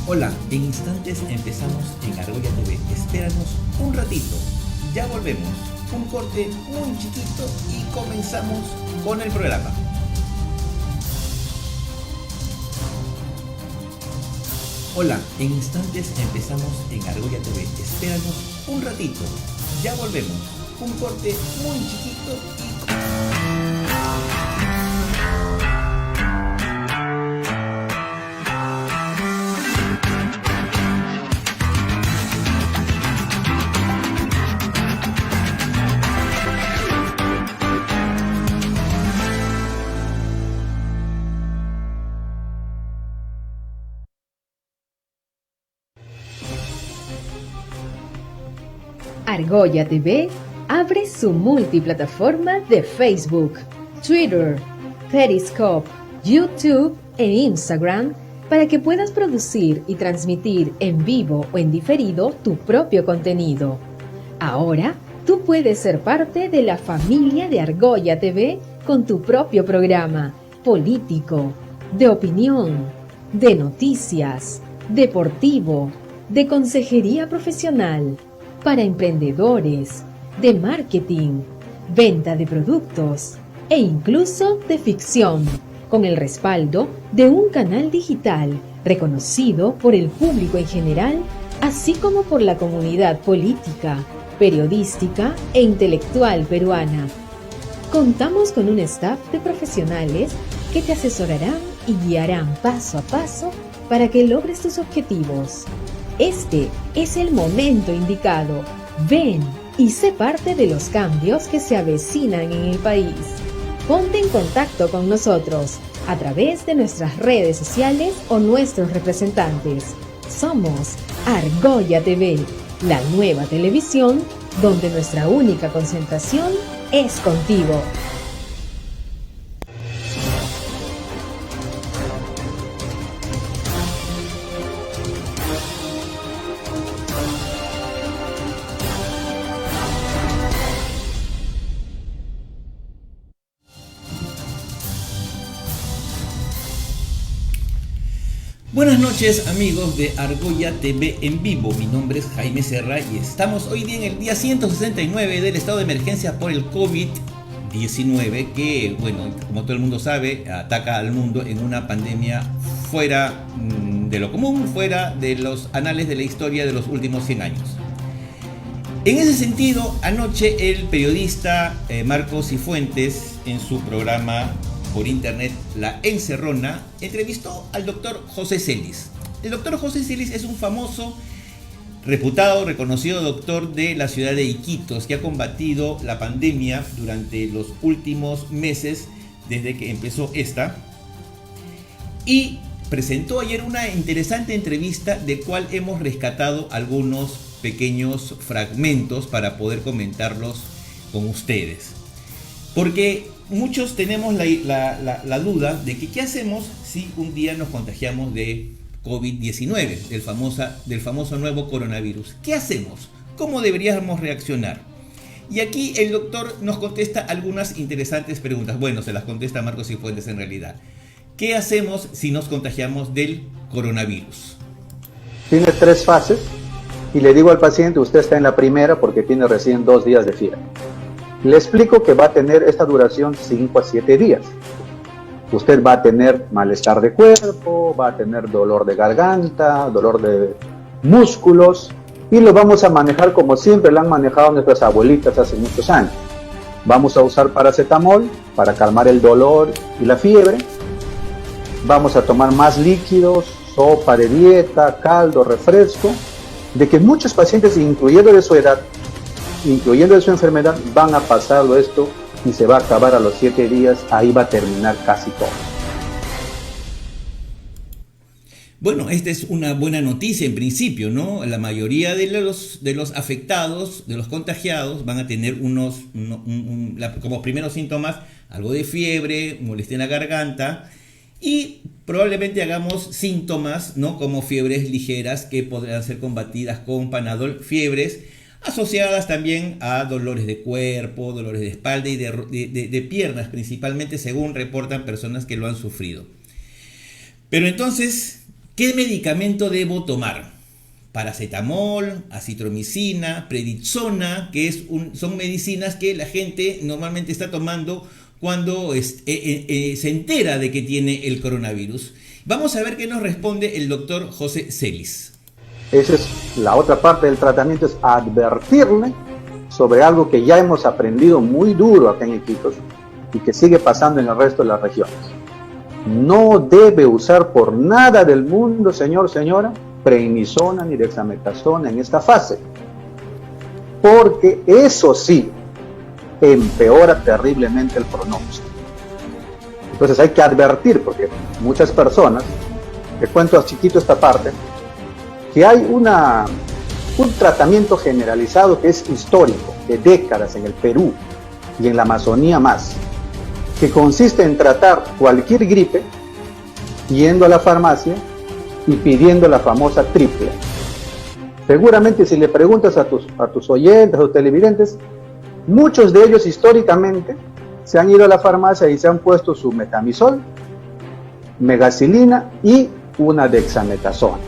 Hola, en instantes empezamos en Argolla TV. Espéranos un ratito. Ya volvemos. Un corte muy chiquito y comenzamos con el programa. Hola, en instantes empezamos en Argolla TV. Espéranos un ratito. Ya volvemos. Un corte muy chiquito y... Argolla TV abre su multiplataforma de Facebook, Twitter, Periscope, YouTube e Instagram para que puedas producir y transmitir en vivo o en diferido tu propio contenido. Ahora, tú puedes ser parte de la familia de Argolla TV con tu propio programa político, de opinión, de noticias, deportivo, de consejería profesional, para emprendedores, de marketing, venta de productos e incluso de ficción, con el respaldo de un canal digital reconocido por el público en general, así como por la comunidad política, periodística e intelectual peruana. Contamos con un staff de profesionales que te asesorarán y guiarán paso a paso para que logres tus objetivos. Este es el momento indicado. Ven y sé parte de los cambios que se avecinan en el país. Ponte en contacto con nosotros a través de nuestras redes sociales o nuestros representantes. Somos Argolla TV, la nueva televisión donde nuestra única concentración es contigo. Buenas noches amigos de Argolla TV en vivo, mi nombre es Jaime Serra y estamos hoy día en el día 169 del estado de emergencia por el COVID-19 que, bueno, como todo el mundo sabe, ataca al mundo en una pandemia fuera de lo común, fuera de los anales de la historia de los últimos 100 años. En ese sentido, anoche el periodista Marcos Cifuentes en su programa por internet La Encerrona entrevistó al doctor José Celis. El doctor José Celis es un famoso, reputado, reconocido doctor de la ciudad de Iquitos que ha combatido la pandemia durante los últimos meses desde que empezó esta, y presentó ayer una interesante entrevista de cual hemos rescatado algunos pequeños fragmentos para poder comentarlos con ustedes. Porque muchos tenemos la duda de que qué hacemos si un día nos contagiamos de COVID-19, del famoso nuevo coronavirus. ¿Qué hacemos? ¿Cómo deberíamos reaccionar? Y aquí el doctor nos contesta algunas interesantes preguntas. Bueno, se las contesta Marcos Cifuentes en realidad. ¿Qué hacemos si nos contagiamos del coronavirus? Tiene 3 fases y le digo al paciente, usted está en la primera porque tiene recién 2 días de fiebre. Le explico que va a tener esta duración 5 a 7 días. Usted va a tener malestar de cuerpo, va a tener dolor de garganta, dolor de músculos, y lo vamos a manejar como siempre lo han manejado nuestras abuelitas hace muchos años. Vamos a usar paracetamol para calmar el dolor y la fiebre. Vamos a tomar más líquidos, sopa de dieta, caldo, refresco, de que muchos pacientes, incluyendo de su edad, incluyendo de su enfermedad, van a pasarlo esto y se va a acabar a los 7 días, ahí va a terminar casi todo. Bueno, esta es una buena noticia en principio, ¿no? La mayoría de los afectados, de los contagiados, van a tener como primeros síntomas algo de fiebre, molestia en la garganta y probablemente hagamos síntomas, ¿no? Como fiebres ligeras que podrán ser combatidas con Panadol, fiebres asociadas también a dolores de cuerpo, dolores de espalda y de piernas principalmente, según reportan personas que lo han sufrido. Pero entonces, ¿Qué medicamento debo tomar? Paracetamol, acitromicina, prednisona, que son medicinas que la gente normalmente está tomando cuando se entera de que tiene el coronavirus. Vamos a ver qué nos responde el doctor José Celis. Esa es la otra parte del tratamiento, es advertirle sobre algo que ya hemos aprendido muy duro acá en Iquitos y que sigue pasando en el resto de las regiones. No debe usar por nada del mundo, señor, señora, prednisona ni dexametasona en esta fase, porque eso sí empeora terriblemente el pronóstico. Entonces hay que advertir, porque muchas personas, te cuento a chiquito esta parte, que hay un tratamiento generalizado que es histórico, de décadas en el Perú y en la Amazonía más, que consiste en tratar cualquier gripe yendo a la farmacia y pidiendo la famosa triple. Seguramente si le preguntas a tus oyentes, a tus televidentes, muchos de ellos históricamente se han ido a la farmacia y se han puesto su metamizol, megacilina y una dexametasona.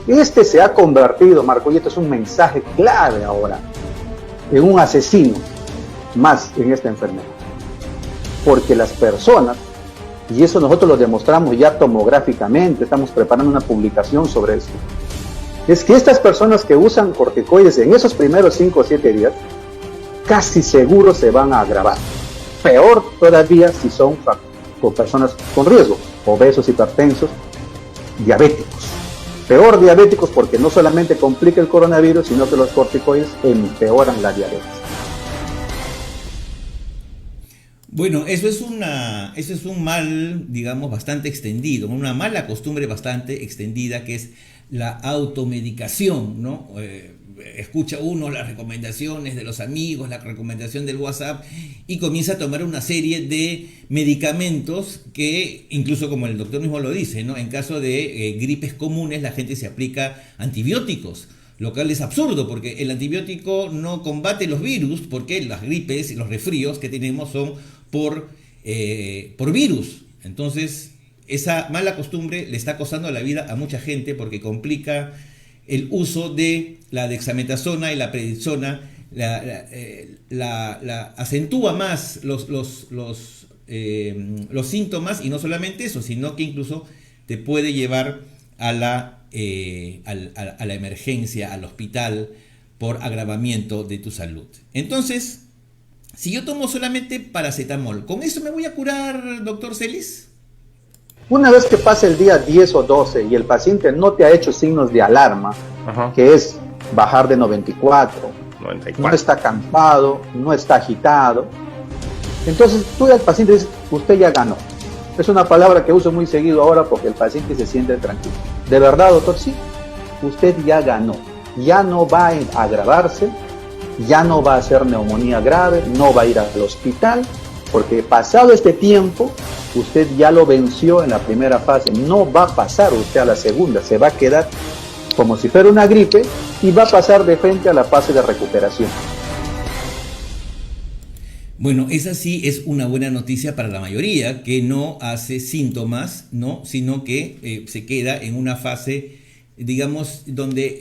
Este se ha convertido, Marco, y esto es un mensaje clave ahora, en un asesino más en esta enfermedad. Porque las personas, y eso nosotros lo demostramos ya tomográficamente, estamos preparando una publicación sobre esto, es que estas personas que usan corticoides en esos primeros 5 o 7 días, casi seguro se van a agravar. Peor todavía si son con personas con riesgo, obesos, hipertensos, diabéticos. Peor diabéticos porque no solamente complica el coronavirus, sino que los corticoides empeoran la diabetes. Bueno, eso es un mal, digamos, bastante extendido, una mala costumbre bastante extendida, que es la automedicación, ¿no? Escucha uno las recomendaciones de los amigos, la recomendación del WhatsApp y comienza a tomar una serie de medicamentos que, incluso como el doctor mismo lo dice, ¿no? En caso de gripes comunes la gente se aplica antibióticos, lo cual es absurdo porque el antibiótico no combate los virus, porque las gripes y los resfríos que tenemos son por virus. Entonces esa mala costumbre le está costando la vida a mucha gente porque complica el uso de la dexametasona y la prednisona, acentúa más los síntomas, y no solamente eso, sino que incluso te puede llevar a la emergencia, al hospital, por agravamiento de tu salud. Entonces, si yo tomo solamente paracetamol, ¿con eso me voy a curar, doctor Celis? Una vez que pase el día 10 o 12 y el paciente no te ha hecho signos de alarma, que es bajar de 94, no está cansado, no está agitado, entonces tú al paciente dices, usted ya ganó. Es una palabra que uso muy seguido ahora porque el paciente se siente tranquilo. ¿De verdad, doctor? Sí, usted ya ganó. Ya no va a agravarse, ya no va a hacer neumonía grave, no va a ir al hospital, porque pasado este tiempo, usted ya lo venció en la primera fase. No va a pasar usted a la segunda, se va a quedar como si fuera una gripe y va a pasar de frente a la fase de recuperación. Bueno, esa sí es una buena noticia para la mayoría, que no hace síntomas, ¿no? Sino que se queda en una fase, digamos, donde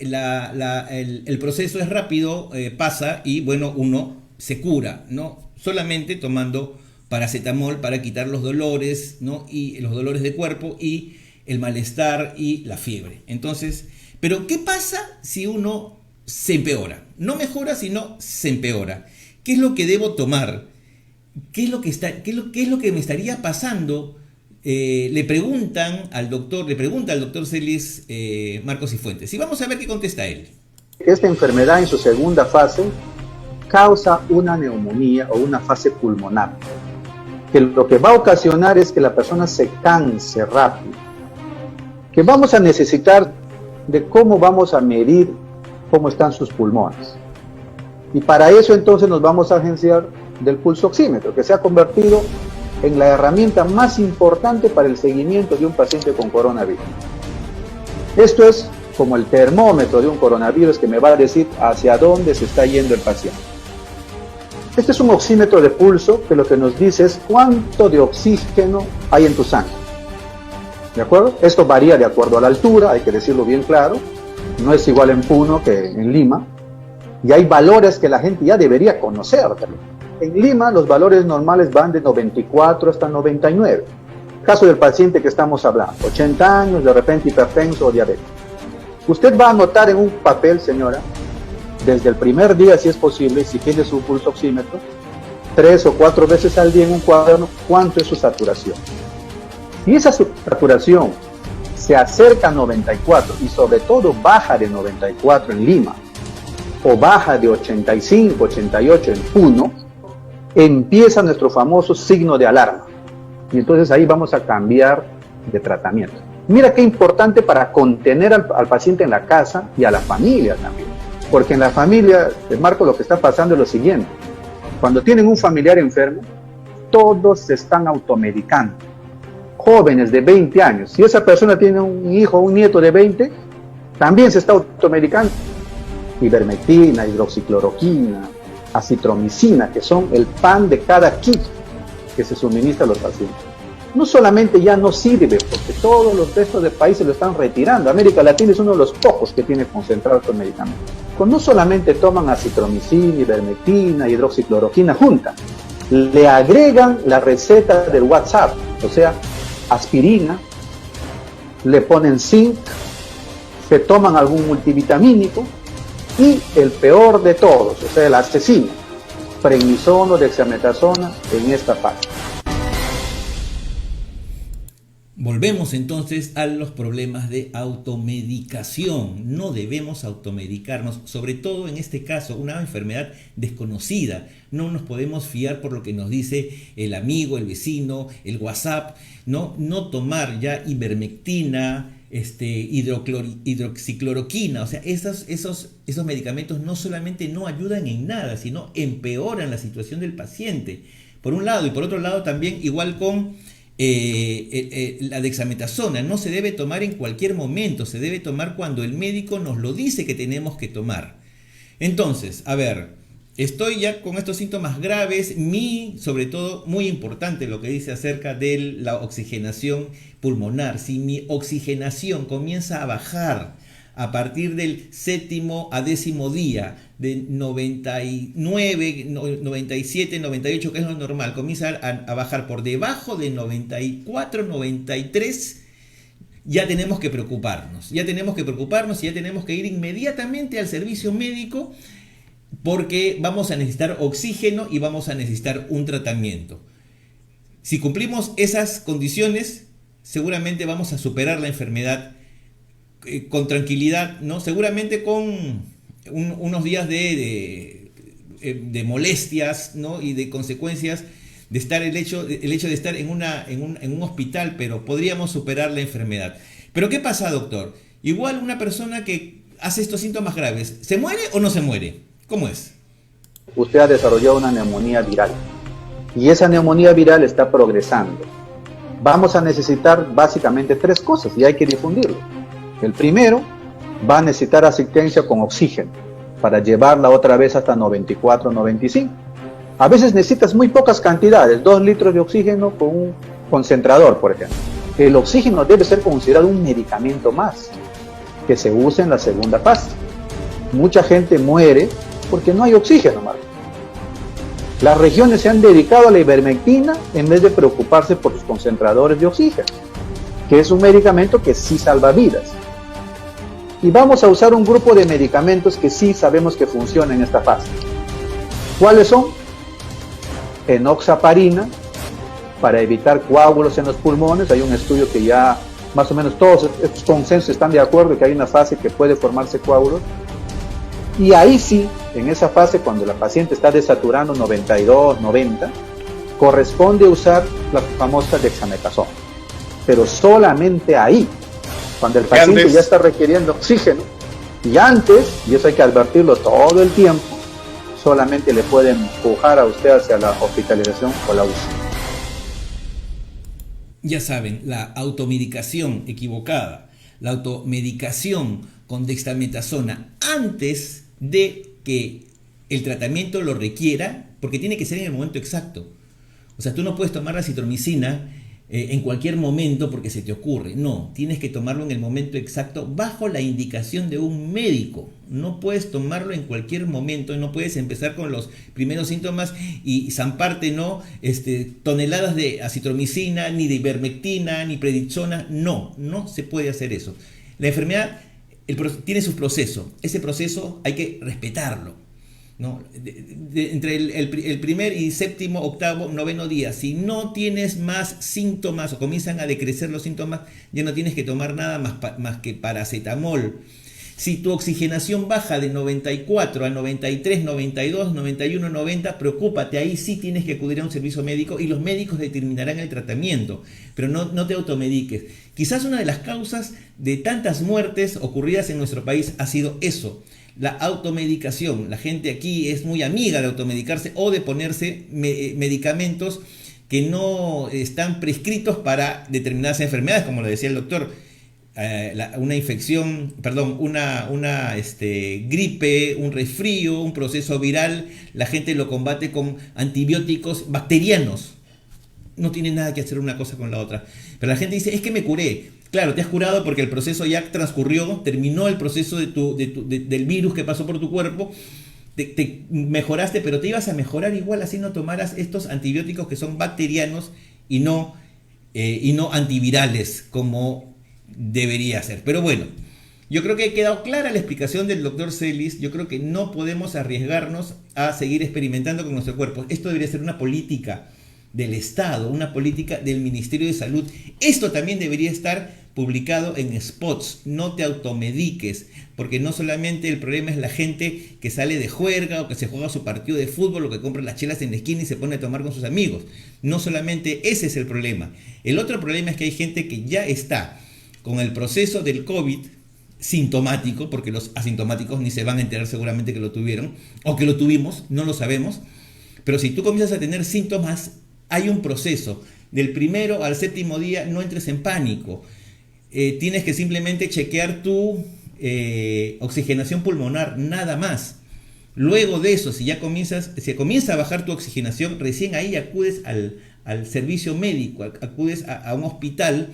el proceso es rápido, pasa y, bueno, uno se cura, ¿no? Solamente tomando paracetamol para quitar los dolores, ¿no? Y los dolores de cuerpo y el malestar y la fiebre. Entonces, pero ¿qué pasa si uno se empeora? No mejora, sino se empeora. ¿Qué es lo que debo tomar? ¿Qué es lo que me estaría pasando? Le pregunta al doctor Celis Marcos y Fuentes. Y vamos a ver qué contesta él. Esta enfermedad en su segunda fase causa una neumonía o una fase pulmonar, que lo que va a ocasionar es que la persona se canse rápido, que vamos a necesitar de cómo vamos a medir cómo están sus pulmones. Y para eso entonces nos vamos a agenciar del pulso oxímetro, que se ha convertido en la herramienta más importante para el seguimiento de un paciente con coronavirus. Esto es como el termómetro de un coronavirus que me va a decir hacia dónde se está yendo el paciente. Este es un oxímetro de pulso que lo que nos dice es cuánto de oxígeno hay en tu sangre. ¿De acuerdo? Esto varía de acuerdo a la altura, hay que decirlo bien claro. No es igual en Puno que en Lima. Y hay valores que la gente ya debería conocer. En Lima los valores normales van de 94 hasta 99. Caso del paciente que estamos hablando, 80 años, de repente hipertenso o diabético. Usted va a anotar en un papel, señora, desde el primer día, si es posible, si tiene su pulso oxímetro, 3 o 4 veces al día en un cuaderno, cuánto es su saturación. Si esa saturación se acerca a 94 y sobre todo baja de 94 en Lima, o baja de 85, 88 en Puno, empieza nuestro famoso signo de alarma. Y entonces ahí vamos a cambiar de tratamiento. Mira qué importante para contener al paciente en la casa y a la familia también. Porque en la familia, Marco, lo que está pasando es lo siguiente. Cuando tienen un familiar enfermo, todos se están automedicando. Jóvenes de 20 años. Si esa persona tiene un hijo o un nieto de 20, también se está automedicando. Ivermectina, hidroxicloroquina, acitromicina, que son el pan de cada kit que se suministra a los pacientes. No solamente ya no sirve, porque todos los restos de países lo están retirando. América Latina es uno de los pocos que tiene concentrado estos medicamentos. Pues no solamente toman acitromicina, ivermectina, hidroxicloroquina juntas, le agregan la receta del WhatsApp, o sea, aspirina, le ponen zinc, se toman algún multivitamínico y el peor de todos, o sea, el asesino, prednisona, dexametasona en esta fase. Volvemos entonces a los problemas de automedicación. No debemos automedicarnos, sobre todo en este caso, una enfermedad desconocida. No nos podemos fiar por lo que nos dice el amigo, el vecino, el WhatsApp. No tomar ya ivermectina, hidroxicloroquina. O sea, esos medicamentos no solamente no ayudan en nada, sino empeoran la situación del paciente. Por un lado, y por otro lado también igual con la dexametasona. No se debe tomar en cualquier momento, se debe tomar cuando el médico nos lo dice que tenemos que tomar. Entonces, a ver, estoy ya con estos síntomas graves, sobre todo muy importante lo que dice acerca de la oxigenación pulmonar. Si mi oxigenación comienza a bajar a partir del 7º a 10º día, de 99, 97, 98, que es lo normal, comienza a bajar por debajo de 94, 93, ya tenemos que preocuparnos. Ya tenemos que ir inmediatamente al servicio médico, porque vamos a necesitar oxígeno y vamos a necesitar un tratamiento. Si cumplimos esas condiciones, seguramente vamos a superar la enfermedad con tranquilidad, ¿no? Seguramente con unos días de molestias, ¿no? Y de consecuencias de estar el hecho de estar en un hospital, pero podríamos superar la enfermedad. Pero ¿qué pasa, doctor? Igual una persona que hace estos síntomas graves, ¿se muere o no se muere? ¿Cómo es? Usted ha desarrollado una neumonía viral y esa neumonía viral está progresando. Vamos a necesitar básicamente 3 cosas y hay que difundirlo. El primero, va a necesitar asistencia con oxígeno para llevarla otra vez hasta 94, 95. A veces necesitas muy pocas cantidades, 2 litros de oxígeno con un concentrador, por ejemplo. El oxígeno debe ser considerado un medicamento más que se usa en la segunda fase. Mucha gente muere porque no hay oxígeno, Marco. Las regiones se han dedicado a la ivermectina en vez de preocuparse por los concentradores de oxígeno, que es un medicamento que sí salva vidas. Y vamos a usar un grupo de medicamentos que sí sabemos que funcionan en esta fase. ¿Cuáles son? Enoxaparina, para evitar coágulos en los pulmones. Hay un estudio que ya más o menos todos estos consensos están de acuerdo que hay una fase que puede formarse coágulos. Y ahí sí, en esa fase, cuando la paciente está desaturando 92, 90, corresponde usar la famosa dexametasona. Pero solamente ahí, cuando el paciente ya está requiriendo oxígeno, y antes, y eso hay que advertirlo todo el tiempo, solamente le pueden empujar a usted hacia la hospitalización o la UCI. Ya saben, la automedicación equivocada, la automedicación con dexametasona antes de que el tratamiento lo requiera, porque tiene que ser en el momento exacto. O sea, tú no puedes tomar la acitromicina en cualquier momento porque se te ocurre. No, tienes que tomarlo en el momento exacto bajo la indicación de un médico. No puedes tomarlo en cualquier momento, no puedes empezar con los primeros síntomas y zamparte, ¿no? Toneladas de acitromicina, ni de ivermectina, ni prednisona. No se puede hacer eso. La enfermedad tiene su proceso. Ese proceso hay que respetarlo, ¿no? Entre el primer y séptimo, octavo, noveno día, si no tienes más síntomas o comienzan a decrecer los síntomas, ya no tienes que tomar nada más que paracetamol. Si tu oxigenación baja de 94 a 93, 92, 91, 90, preocúpate, ahí sí tienes que acudir a un servicio médico y los médicos determinarán el tratamiento, pero no te automediques. Quizás una de las causas de tantas muertes ocurridas en nuestro país ha sido eso, la automedicación. La gente aquí es muy amiga de automedicarse o de ponerse medicamentos que no están prescritos para determinadas enfermedades, como lo decía el doctor. Una infección, perdón, una gripe, un resfrío, un proceso viral, la gente lo combate con antibióticos bacterianos. No tiene nada que hacer una cosa con la otra. Pero la gente dice, es que me curé. Claro, te has curado porque el proceso ya transcurrió, terminó el proceso del virus que pasó por tu cuerpo, te mejoraste, pero te ibas a mejorar igual así no tomaras estos antibióticos que son bacterianos y no antivirales como debería ser. Pero bueno, yo creo que ha quedado clara la explicación del doctor Celis. Yo creo que no podemos arriesgarnos a seguir experimentando con nuestro cuerpo. Esto debería ser una política del Estado, una política del Ministerio de Salud. Esto también debería estar publicado en spots. No te automediques, porque no solamente el problema es la gente que sale de juerga o que se juega su partido de fútbol o que compra las chelas en la esquina y se pone a tomar con sus amigos. No solamente ese es el problema. El otro problema es que hay gente que ya está con el proceso del COVID sintomático, porque los asintomáticos ni se van a enterar seguramente que lo tuvieron o que lo tuvimos, no lo sabemos. Pero si tú comienzas a tener síntomas, hay un proceso. Del primero al séptimo día no entres en pánico. Tienes que simplemente chequear tu oxigenación pulmonar, nada más. Luego de eso, si comienza a bajar tu oxigenación, recién ahí acudes al servicio médico, acudes a un hospital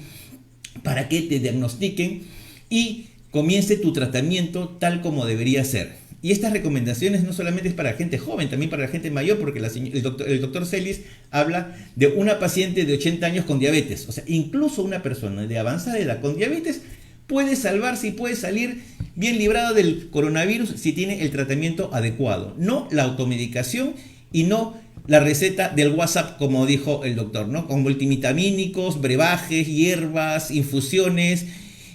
para que te diagnostiquen y comience tu tratamiento tal como debería ser. Y estas recomendaciones no solamente es para gente joven, también para la gente mayor, porque el doctor Celis habla de una paciente de 80 años con diabetes. O sea, incluso una persona de avanzada edad con diabetes puede salvarse y puede salir bien librado del coronavirus si tiene el tratamiento adecuado. No la automedicación y no la receta del WhatsApp, como dijo el doctor, ¿no? Con multivitamínicos, brebajes, hierbas, infusiones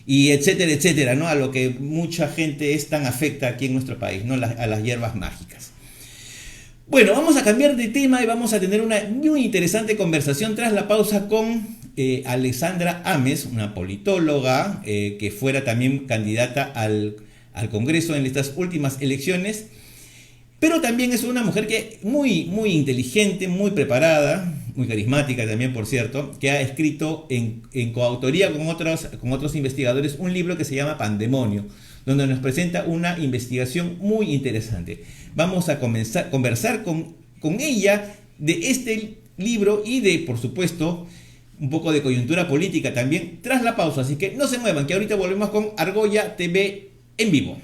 y etcétera, etcétera, ¿no? A lo que mucha gente es tan afecta aquí en nuestro país, ¿no? A las hierbas mágicas. Bueno, vamos a cambiar de tema y vamos a tener una muy interesante conversación tras la pausa con Alexandra Ames, una politóloga que fuera también candidata al Congreso en estas últimas elecciones. Pero también es una mujer que muy inteligente, muy preparada, muy carismática también, por cierto, que ha escrito en coautoría con otros investigadores un libro que se llama Pandemonio, donde nos presenta una investigación muy interesante. Vamos a conversar con ella de este libro y de, por supuesto, un poco de coyuntura política también tras la pausa. Así que no se muevan, que ahorita volvemos con Argolla TV en vivo.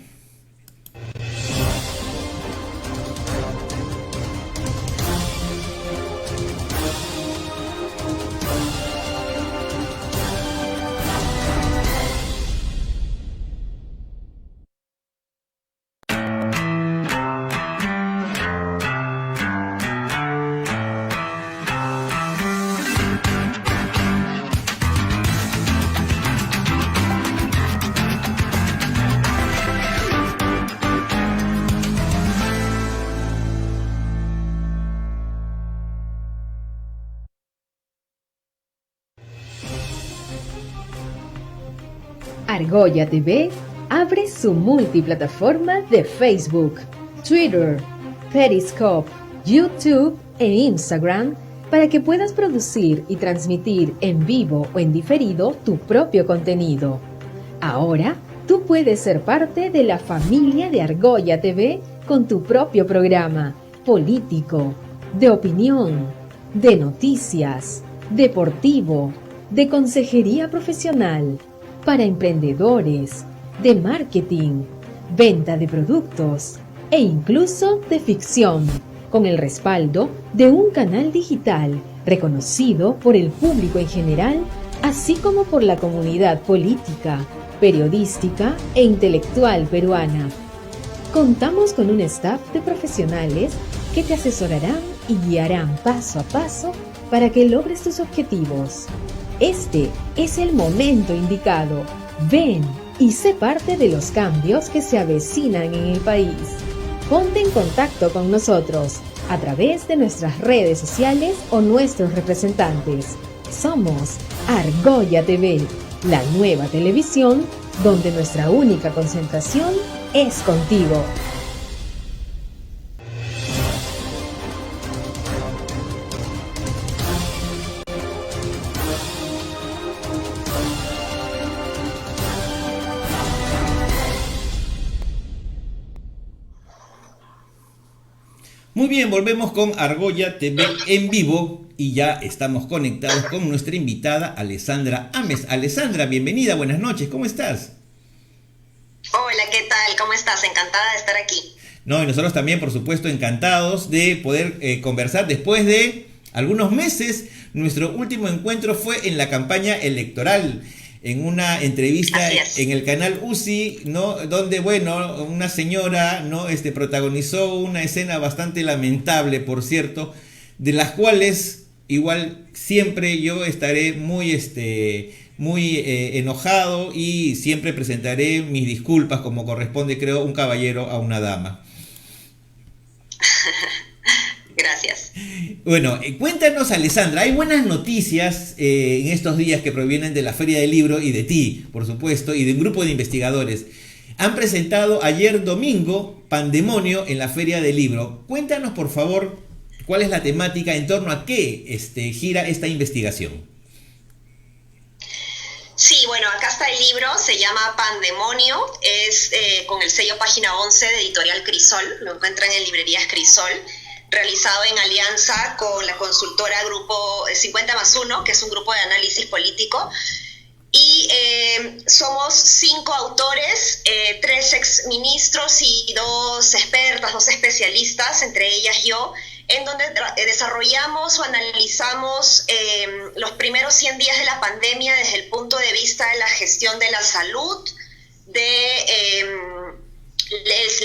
Argolla TV abre su multiplataforma de Facebook, Twitter, Periscope, YouTube e Instagram para que puedas producir y transmitir en vivo o en diferido tu propio contenido. Ahora, tú puedes ser parte de la familia de Argolla TV con tu propio programa político, de opinión, de noticias, deportivo, de consejería profesional, para emprendedores, de marketing, venta de productos e incluso de ficción, con el respaldo de un canal digital reconocido por el público en general, así como por la comunidad política, periodística e intelectual peruana. Contamos con un staff de profesionales que te asesorarán y guiarán paso a paso para que logres tus objetivos. Este es el momento indicado. Ven y sé parte de los cambios que se avecinan en el país. Ponte en contacto con nosotros a través de nuestras redes sociales o nuestros representantes. Somos Argolla TV, la nueva televisión donde nuestra única concentración es contigo. Muy bien, volvemos con Argolla TV en vivo y ya estamos conectados con nuestra invitada Alessandra Ames. Alessandra, bienvenida, buenas noches, ¿cómo estás? Hola, ¿qué tal? ¿Cómo estás? Encantada de estar aquí. No, y nosotros también, por supuesto, encantados de poder conversar después de algunos meses. Nuestro último encuentro fue en la campaña electoral, en una entrevista en el canal UCI, ¿no? Donde, bueno, una señora, ¿no? Protagonizó una escena bastante lamentable, por cierto, de las cuales igual siempre yo estaré muy enojado y siempre presentaré mis disculpas como corresponde, creo, un caballero a una dama. Gracias. Bueno, cuéntanos, Alessandra, hay buenas noticias en estos días que provienen de la Feria del Libro y de ti, por supuesto, y de un grupo de investigadores. Han presentado ayer domingo Pandemonio en la Feria del Libro. Cuéntanos, por favor, cuál es la temática, en torno a qué gira esta investigación. Sí, bueno, acá está el libro, se llama Pandemonio, es con el sello Página 11 de Editorial Crisol, lo encuentran en librerías Crisol, realizado en alianza con la consultora Grupo 50+1, que es un grupo de análisis político, y somos 5 autores, 3 exministros y 2 expertas, 2 especialistas, entre ellas yo, en donde desarrollamos o analizamos los primeros 100 días de la pandemia desde el punto de vista de la gestión de la salud, de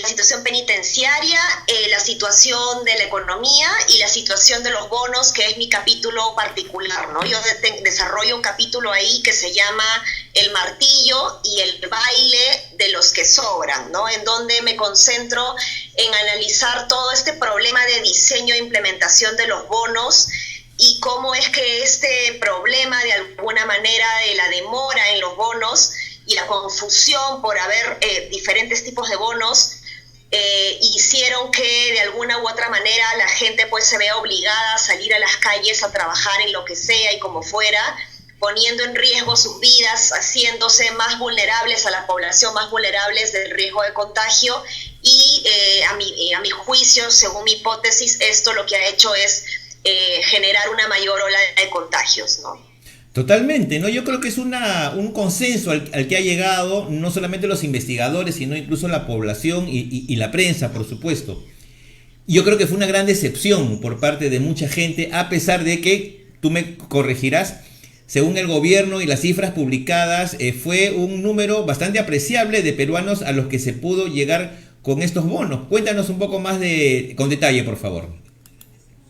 la situación penitenciaria, la situación de la economía y la situación de los bonos, que es mi capítulo particular, ¿no? Yo desarrollo un capítulo ahí que se llama El martillo y el baile de los que sobran, ¿no? En donde me concentro en analizar todo este problema de diseño e implementación de los bonos y cómo es que este problema, de alguna manera, de la demora en los bonos y la confusión por haber diferentes tipos de bonos hicieron que de alguna u otra manera la gente pues se vea obligada a salir a las calles a trabajar en lo que sea y como fuera, poniendo en riesgo sus vidas, haciéndose más vulnerables a la población, más vulnerables del riesgo de contagio y a mi juicio, según mi hipótesis, esto lo que ha hecho es generar una mayor ola de contagios, ¿no? Totalmente, ¿no? Yo creo que es un consenso al que ha llegado no solamente los investigadores, sino incluso la población y la prensa, por supuesto. Yo creo que fue una gran decepción por parte de mucha gente, a pesar de que, tú me corregirás, según el gobierno y las cifras publicadas, fue un número bastante apreciable de peruanos a los que se pudo llegar con estos bonos. Cuéntanos un poco más con detalle, por favor.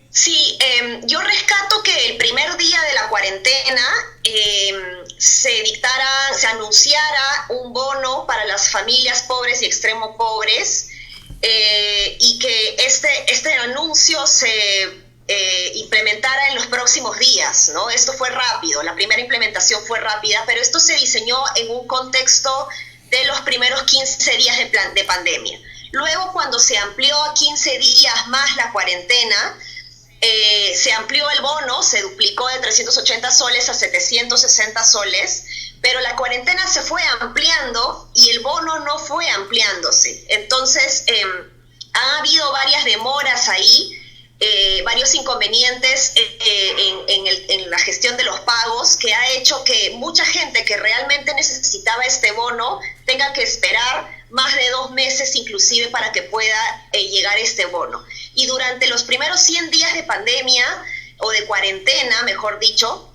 Sí, yo rescato que el primer día de la cuarentena se anunciara un bono para las familias pobres y extremo pobres y que este anuncio se implementara en los próximos días, ¿no? Esto fue rápido, la primera implementación fue rápida, pero esto se diseñó en un contexto de los primeros 15 días de pandemia. Luego, cuando se amplió a 15 días más la cuarentena, se amplió el bono, se duplicó de 380 soles a 760 soles, pero la cuarentena se fue ampliando y el bono no fue ampliándose. Entonces, ha habido varias demoras ahí varios inconvenientes en la gestión de los pagos, que ha hecho que mucha gente que realmente necesitaba este bono tenga que esperar más de 2 meses inclusive para que pueda llegar este bono. Y durante los primeros 100 días de pandemia, o de cuarentena, mejor dicho,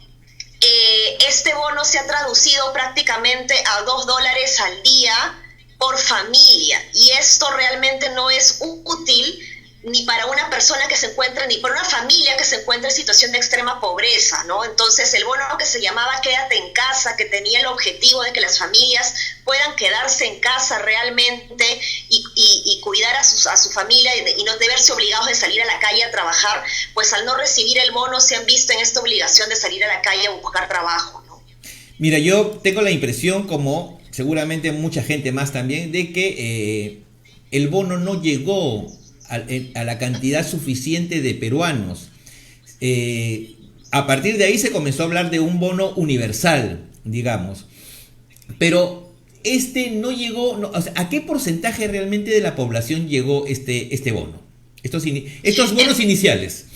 este bono se ha traducido prácticamente a $2 al día por familia, y esto realmente no es útil ni para una persona que se encuentra, ni para una familia que se encuentra en situación de extrema pobreza, ¿no? Entonces, el bono que se llamaba Quédate en Casa, que tenía el objetivo de que las familias puedan quedarse en casa realmente y cuidar a su familia y no de verse obligados de salir a la calle a trabajar, pues al no recibir el bono se han visto en esta obligación de salir a la calle a buscar trabajo, ¿no? Mira, yo tengo la impresión, como seguramente mucha gente más también, de que el bono no llegó a la cantidad suficiente de peruanos. A partir de ahí se comenzó a hablar de un bono universal, digamos. Pero no llegó, no, o sea, ¿a qué porcentaje realmente de la población llegó este bono? Estos bonos iniciales.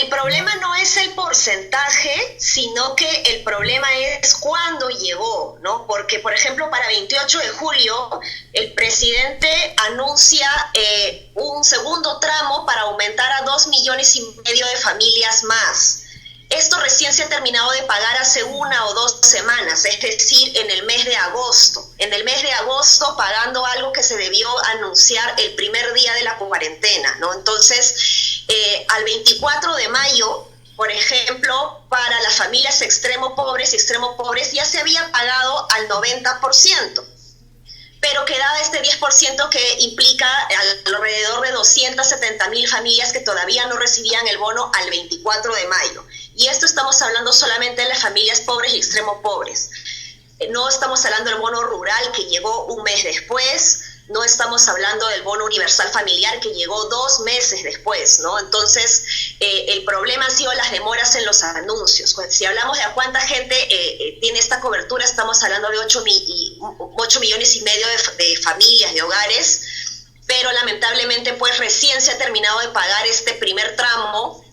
El problema no es el porcentaje, sino que el problema es cuándo llegó, ¿no? Porque, por ejemplo, para 28 de julio, el presidente anuncia un segundo tramo para aumentar a 2,5 millones de familias más. Esto recién se ha terminado de pagar hace 1 o 2 semanas, es decir, en el mes de agosto. En el mes de agosto, pagando algo que se debió anunciar el primer día de la cuarentena, ¿no? Entonces, al 24 de mayo, por ejemplo, para las familias extremo pobres ya se había pagado al 90%. Pero quedaba este 10% que implica alrededor de 270,000 familias que todavía no recibían el bono al 24 de mayo. Y esto estamos hablando solamente de las familias pobres y extremo pobres. No estamos hablando del bono rural, que llegó un mes después. No estamos hablando del bono universal familiar, que llegó 2 meses después, ¿no? Entonces, el problema han sido las demoras en los anuncios. Si hablamos de a cuánta gente tiene esta cobertura, estamos hablando de 8,5 millones de familias, de hogares, pero lamentablemente pues recién se ha terminado de pagar este primer tramo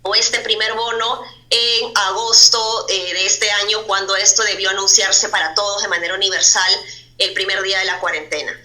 o este primer bono en agosto de este año, cuando esto debió anunciarse para todos de manera universal el primer día de la cuarentena.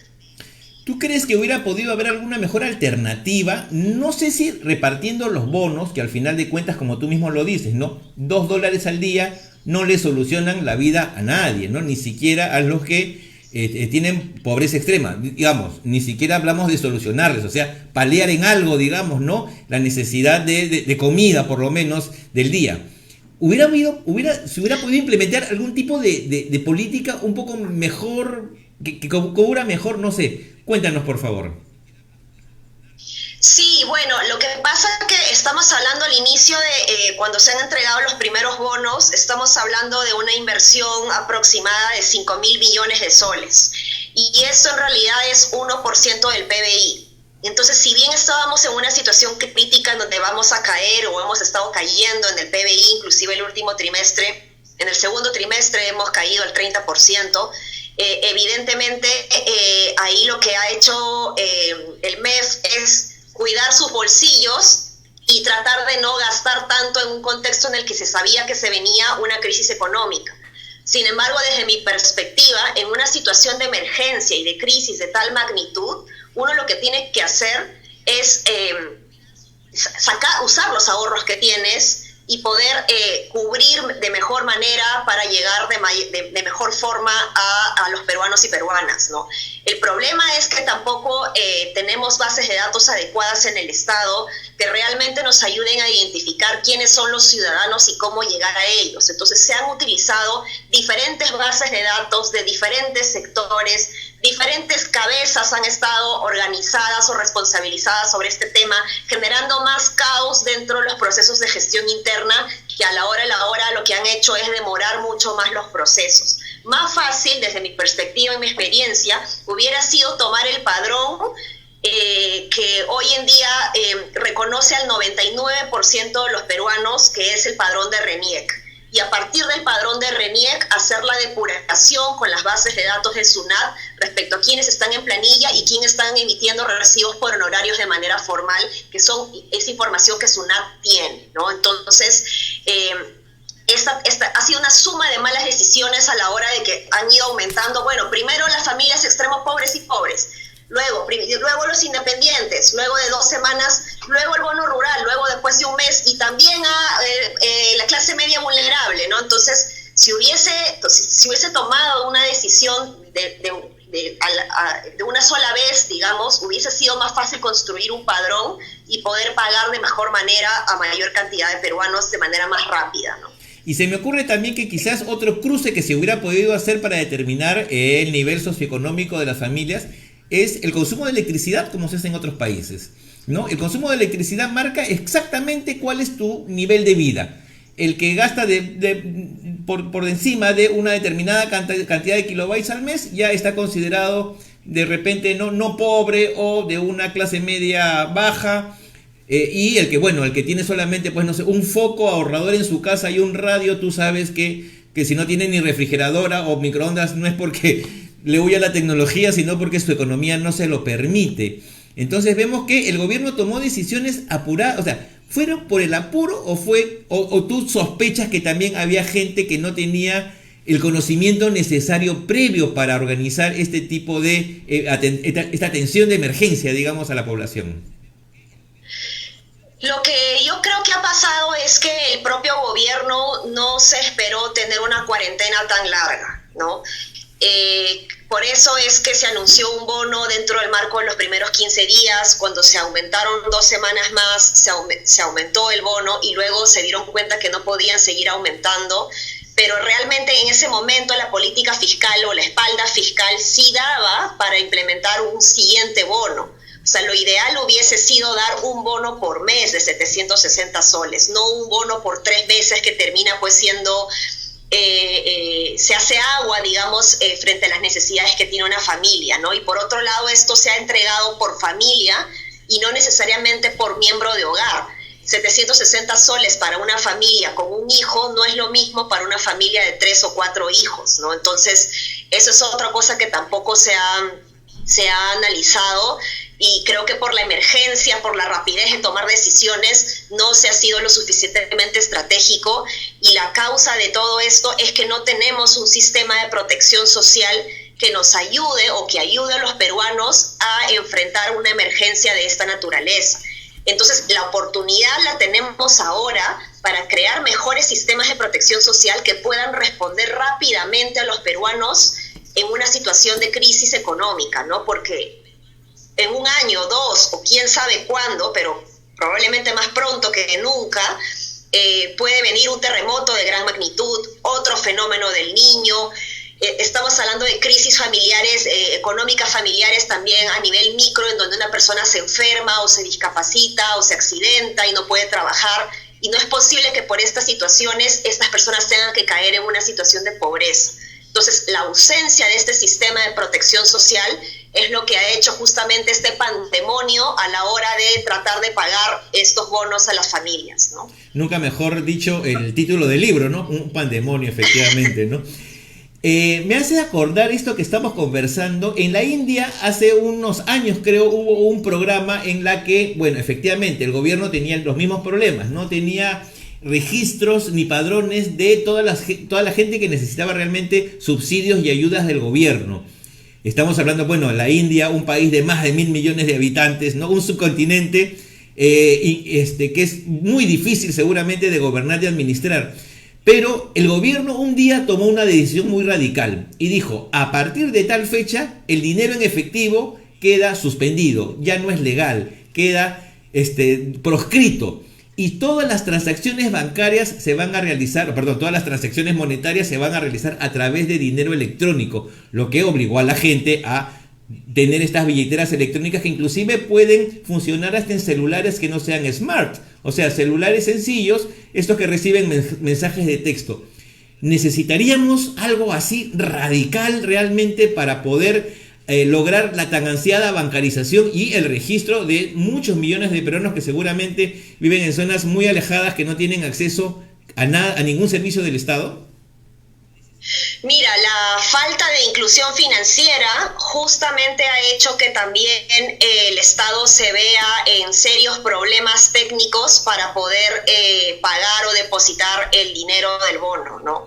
¿Tú crees que hubiera podido haber alguna mejor alternativa? No sé si repartiendo los bonos, que al final de cuentas, como tú mismo lo dices, ¿no? $2 al día no le solucionan la vida a nadie, ¿no? Ni siquiera a los que tienen pobreza extrema, digamos, ni siquiera hablamos de solucionarles, o sea, paliar en algo, digamos, ¿no? La necesidad de comida, por lo menos, del día. Se hubiera podido implementar algún tipo de política un poco mejor, que cubra mejor, no sé. Cuéntanos, por favor. Sí, bueno, lo que pasa es que estamos hablando al inicio de cuando se han entregado los primeros bonos, estamos hablando de una inversión aproximada de 5,000 millones de soles. Y esto en realidad es 1% del PBI. Entonces, si bien estábamos en una situación crítica en donde vamos a caer o hemos estado cayendo en el PBI, inclusive el último trimestre, en el segundo trimestre hemos caído al 30%, evidentemente ahí lo que ha hecho el MEF es cuidar sus bolsillos y tratar de no gastar tanto en un contexto en el que se sabía que se venía una crisis económica. Sin embargo, desde mi perspectiva, en una situación de emergencia y de crisis de tal magnitud, uno lo que tiene que hacer es usar los ahorros que tienes y poder cubrir de mejor manera para llegar de mejor forma a los peruanos y peruanas, ¿no? El problema es que tampoco tenemos bases de datos adecuadas en el Estado que realmente nos ayuden a identificar quiénes son los ciudadanos y cómo llegar a ellos. Entonces se han utilizado diferentes bases de datos de diferentes sectores, diferentes cabezas han estado organizadas o responsabilizadas sobre este tema, generando más caos dentro de los procesos de gestión interna, que a la hora lo que han hecho es demorar mucho más los procesos. Más fácil, desde mi perspectiva y mi experiencia, hubiera sido tomar el padrón que hoy en día reconoce al 99% de los peruanos, que es el padrón de RENIEC. y a partir del padrón de RENIEC hacer la depuración con las bases de datos de SUNAT respecto a quienes están en planilla y quiénes están emitiendo recibos por honorarios de manera formal, que es información que SUNAT tiene, ¿no? Entonces, esta ha sido una suma de malas decisiones a la hora de que han ido aumentando, bueno, primero las familias extremos pobres y pobres, luego los independientes, luego de 2 semanas, luego el bono rural, luego después de un mes, y también a la clase media vulnerable, ¿no? Entonces, si hubiese tomado una decisión de una sola vez, digamos, hubiese sido más fácil construir un padrón y poder pagar de mejor manera a mayor cantidad de peruanos de manera más rápida, ¿no? Y se me ocurre también que quizás otro cruce que se hubiera podido hacer para determinar el nivel socioeconómico de las familias es el consumo de electricidad, como se hace en otros países, ¿no? El consumo de electricidad marca exactamente cuál es tu nivel de vida. El que gasta por encima de una determinada cantidad de kilobytes al mes ya está considerado de repente no pobre o de una clase media baja. Y el que tiene solamente, pues no sé, un foco ahorrador en su casa y un radio, tú sabes que si no tiene ni refrigeradora o microondas no es porque le huya la tecnología, sino porque su economía no se lo permite. Entonces vemos que el gobierno tomó decisiones apuradas, o sea, ¿fueron por el apuro o tú sospechas que también había gente que no tenía el conocimiento necesario previo para organizar este tipo de esta atención de emergencia, digamos, a la población? Lo que yo creo que ha pasado es que el propio gobierno no se esperó tener una cuarentena tan larga, ¿no? Por eso es que se anunció un bono dentro del marco de los primeros 15 días, cuando se aumentaron 2 semanas más, se aumentó el bono y luego se dieron cuenta que no podían seguir aumentando, pero realmente en ese momento la política fiscal o la espalda fiscal sí daba para implementar un siguiente bono. O sea, lo ideal hubiese sido dar un bono por mes de 760 soles, no un bono por 3 meses que termina pues siendo, se hace agua, digamos, frente a las necesidades que tiene una familia, ¿no? Y por otro lado, esto se ha entregado por familia y no necesariamente por miembro de hogar. 760 soles para una familia con un hijo no es lo mismo para una familia de 3 o 4 hijos, ¿no? Entonces, eso es otra cosa que tampoco se ha analizado. Y creo que por la emergencia, por la rapidez en tomar decisiones, no se ha sido lo suficientemente estratégico. Y la causa de todo esto es que no tenemos un sistema de protección social que nos ayude o que ayude a los peruanos a enfrentar una emergencia de esta naturaleza. Entonces, la oportunidad la tenemos ahora para crear mejores sistemas de protección social que puedan responder rápidamente a los peruanos en una situación de crisis económica, ¿no? Porque en 1 año, 2 o quién sabe cuándo, pero probablemente más pronto que nunca, puede venir un terremoto de gran magnitud, otro fenómeno del Niño. Estamos hablando de crisis familiares, económicas familiares también a nivel micro, en donde una persona se enferma o se discapacita o se accidenta y no puede trabajar. Y no es posible que por estas situaciones estas personas tengan que caer en una situación de pobreza. Entonces, la ausencia de este sistema de protección social es lo que ha hecho justamente este pandemonio a la hora de tratar de pagar estos bonos a las familias, ¿no? Nunca mejor dicho el título del libro, ¿no? Un pandemonio, efectivamente, ¿no? Me hace acordar esto que estamos conversando. En la India, hace unos años, creo, hubo un programa en la que, bueno, efectivamente, el gobierno tenía los mismos problemas, no tenía registros ni padrones de toda la gente que necesitaba realmente subsidios y ayudas del gobierno. Estamos hablando, bueno, la India, un país de más de 1.000 millones de habitantes, ¿no? Un subcontinente que es muy difícil seguramente de gobernar y administrar. Pero el gobierno un día tomó una decisión muy radical y dijo, a partir de tal fecha, el dinero en efectivo queda suspendido, ya no es legal, queda proscrito. Y todas las transacciones bancarias se van a realizar, todas las transacciones monetarias se van a realizar a través de dinero electrónico, lo que obligó a la gente a tener estas billeteras electrónicas que inclusive pueden funcionar hasta en celulares que no sean smart, o sea, celulares sencillos, estos que reciben mensajes de texto. Necesitaríamos algo así radical realmente para poder lograr la tan ansiada bancarización y el registro de muchos millones de peruanos que seguramente viven en zonas muy alejadas, que no tienen acceso a ningún servicio del Estado? Mira, la falta de inclusión financiera justamente ha hecho que también el Estado se vea en serios problemas técnicos para poder pagar o depositar el dinero del bono, ¿no?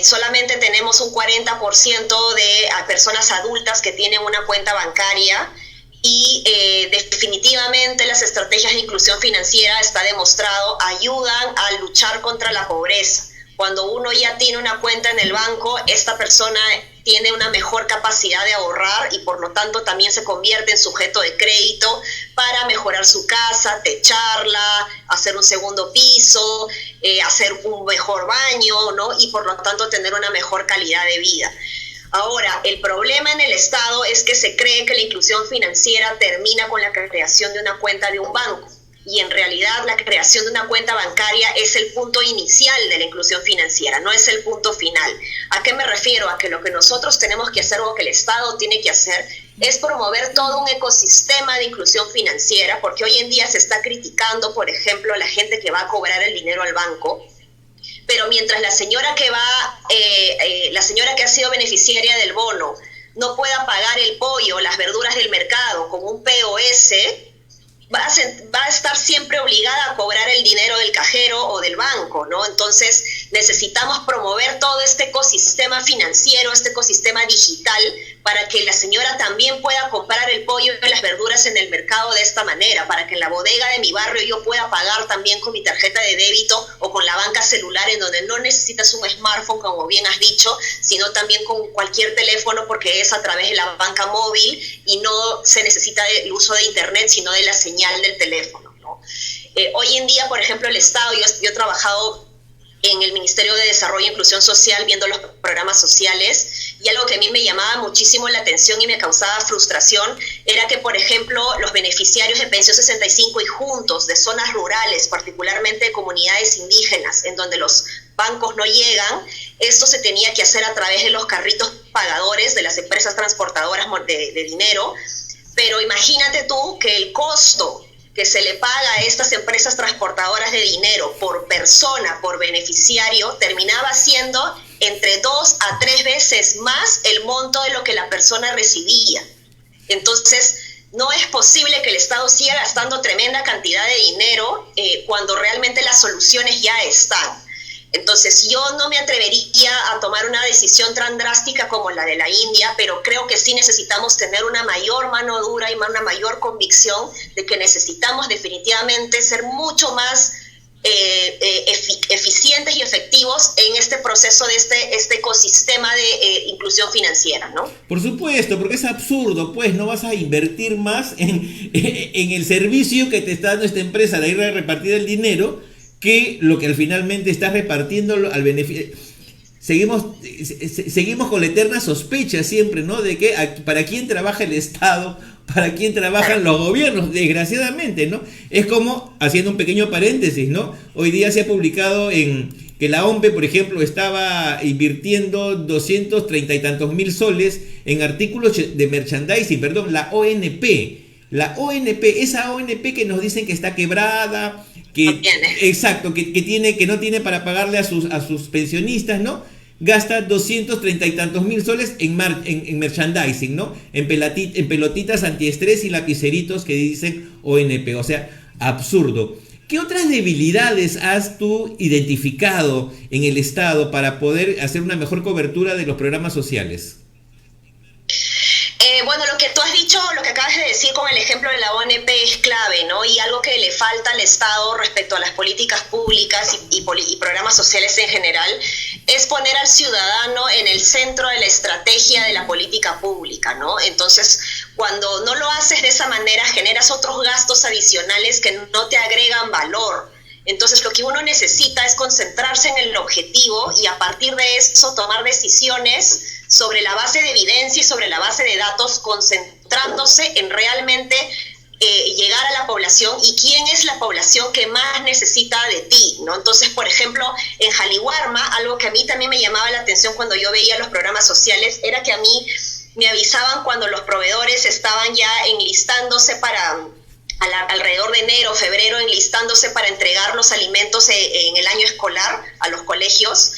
Solamente tenemos un 40% de personas adultas que tienen una cuenta bancaria y definitivamente las estrategias de inclusión financiera, está demostrado, ayudan a luchar contra la pobreza. Cuando uno ya tiene una cuenta en el banco, esta persona tiene una mejor capacidad de ahorrar y por lo tanto también se convierte en sujeto de crédito para mejorar su casa, techarla, hacer un segundo piso, hacer un mejor baño, ¿no? Y por lo tanto tener una mejor calidad de vida. Ahora, el problema en el Estado es que se cree que la inclusión financiera termina con la creación de una cuenta de un banco. Y en realidad la creación de una cuenta bancaria es el punto inicial de la inclusión financiera, no es el punto final. ¿A qué me refiero? A que lo que nosotros tenemos que hacer o que el Estado tiene que hacer es promover todo un ecosistema de inclusión financiera, porque hoy en día se está criticando, por ejemplo, a la gente que va a cobrar el dinero al banco, pero mientras la señora que ha sido beneficiaria del bono no pueda pagar el pollo o las verduras del mercado con un POS, va a estar siempre obligada a cobrar el dinero del cajero o del banco, ¿no? Entonces necesitamos promover todo este ecosistema financiero, este ecosistema digital, para que la señora también pueda comprar el pollo y las verduras en el mercado de esta manera, para que en la bodega de mi barrio yo pueda pagar también con mi tarjeta de débito o con la banca celular, en donde no necesitas un smartphone, como bien has dicho, sino también con cualquier teléfono, porque es a través de la banca móvil y no se necesita el uso de internet, sino de la señal del teléfono, ¿no? Hoy en día, por ejemplo, el Estado, yo he trabajado en el Ministerio de Desarrollo e Inclusión Social viendo los programas sociales, y algo que a mí me llamaba muchísimo la atención y me causaba frustración era que, por ejemplo, los beneficiarios de Pensión 65 y Juntos de zonas rurales, particularmente de comunidades indígenas, en donde los bancos no llegan, esto se tenía que hacer a través de los carritos pagadores de las empresas transportadoras de dinero, pero imagínate tú que el costo que se le paga a estas empresas transportadoras de dinero por persona, por beneficiario, terminaba siendo entre 2 a 3 veces más el monto de lo que la persona recibía. Entonces, no es posible que el Estado siga gastando tremenda cantidad de dinero cuando realmente las soluciones ya están. Entonces, yo no me atrevería a tomar una decisión tan drástica como la de la India, pero creo que sí necesitamos tener una mayor mano dura y una mayor convicción de que necesitamos definitivamente ser mucho más eficientes y efectivos en este proceso de este ecosistema de inclusión financiera, ¿no? Por supuesto, porque es absurdo, pues no vas a invertir más en el servicio que te está dando esta empresa de ir a repartir el dinero, que lo que finalmente estás repartiendo al beneficio. Seguimos con la eterna sospecha siempre, ¿no? De que para quién trabaja el Estado, para quién trabajan los gobiernos, desgraciadamente, ¿no? Es como, haciendo un pequeño paréntesis, ¿no? Hoy día se ha publicado que la OMPE, por ejemplo, estaba invirtiendo 230 y tantos mil soles en artículos de merchandising, perdón, la ONP, esa ONP que nos dicen que está quebrada, exacto, que no tiene para pagarle a sus pensionistas, ¿no? Gasta 230 y tantos mil soles en merchandising, ¿no? En pelotitas antiestrés y lapiceritos que dicen ONP, o sea, absurdo. ¿Qué otras debilidades has tú identificado en el Estado para poder hacer una mejor cobertura de los programas sociales? Bueno, lo que tú has dicho, lo que acabas de decir con el ejemplo de la ONP es clave, ¿no? Y algo que le falta al Estado respecto a las políticas públicas y programas sociales en general es poner al ciudadano en el centro de la estrategia de la política pública, ¿no? Entonces, cuando no lo haces de esa manera, generas otros gastos adicionales que no te agregan valor. Entonces, lo que uno necesita es concentrarse en el objetivo y a partir de eso tomar decisiones sobre la base de evidencia y sobre la base de datos, concentrándose en realmente llegar a la población y quién es la población que más necesita de ti, ¿no? Entonces, por ejemplo, en Jaliwarma, algo que a mí también me llamaba la atención cuando yo veía los programas sociales, era que a mí me avisaban cuando los proveedores estaban ya enlistándose para alrededor de enero, febrero, enlistándose para entregar los alimentos en el año escolar a los colegios,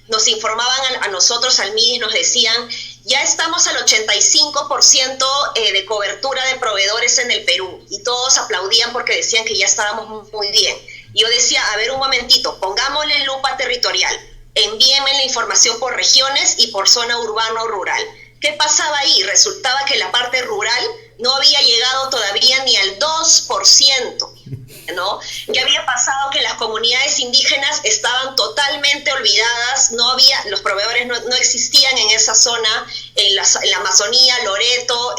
nos informaban a nosotros, al MIDIS, nos decían, ya estamos al 85% de cobertura de proveedores en el Perú, y todos aplaudían porque decían que ya estábamos muy bien. Y yo decía, a ver un momentito, pongámosle lupa territorial, envíenme la información por regiones y por zona urbana o rural. ¿Qué pasaba ahí? Resultaba que la parte rural no había llegado todavía ni al 2%, ¿no? ¿Qué había pasado? Que las comunidades indígenas estaban totalmente olvidadas, no había, los proveedores no existían en esa zona, en la Amazonía, Loreto,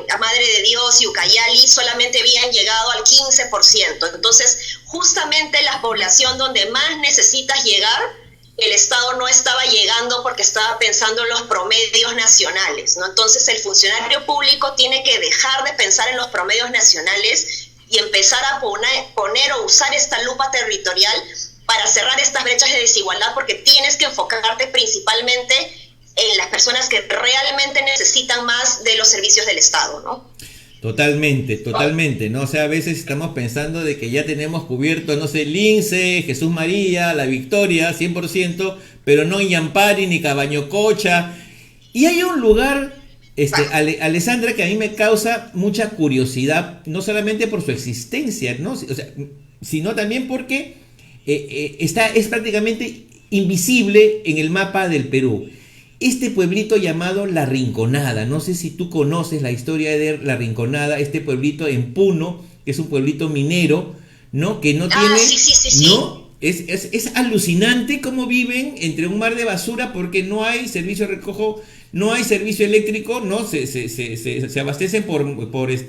a Madre de Dios y Ucayali, solamente habían llegado al 15%. Entonces, justamente la población donde más necesitas llegar, el Estado no estaba llegando porque estaba pensando en los promedios nacionales, ¿no? Entonces el funcionario público tiene que dejar de pensar en los promedios nacionales y empezar a poner o usar esta lupa territorial para cerrar estas brechas de desigualdad, porque tienes que enfocarte principalmente en las personas que realmente necesitan más de los servicios del Estado, ¿no? Totalmente, ¿no? O sea, a veces estamos pensando de que ya tenemos cubierto, no sé, Lince, Jesús María, La Victoria, 100%, pero no Iñampari ni Cabañococha. Y hay un lugar, Alessandra, que a mí me causa mucha curiosidad, no solamente por su existencia, ¿no? O sea, sino también porque es prácticamente invisible en el mapa del Perú. Este pueblito llamado La Rinconada, no sé si tú conoces la historia de La Rinconada, este pueblito en Puno, que es un pueblito minero, ¿no? Que no tiene, sí. ¿no? Es alucinante cómo viven entre un mar de basura porque no hay servicio de recojo, no hay servicio eléctrico, ¿no? Se abastecen por motores,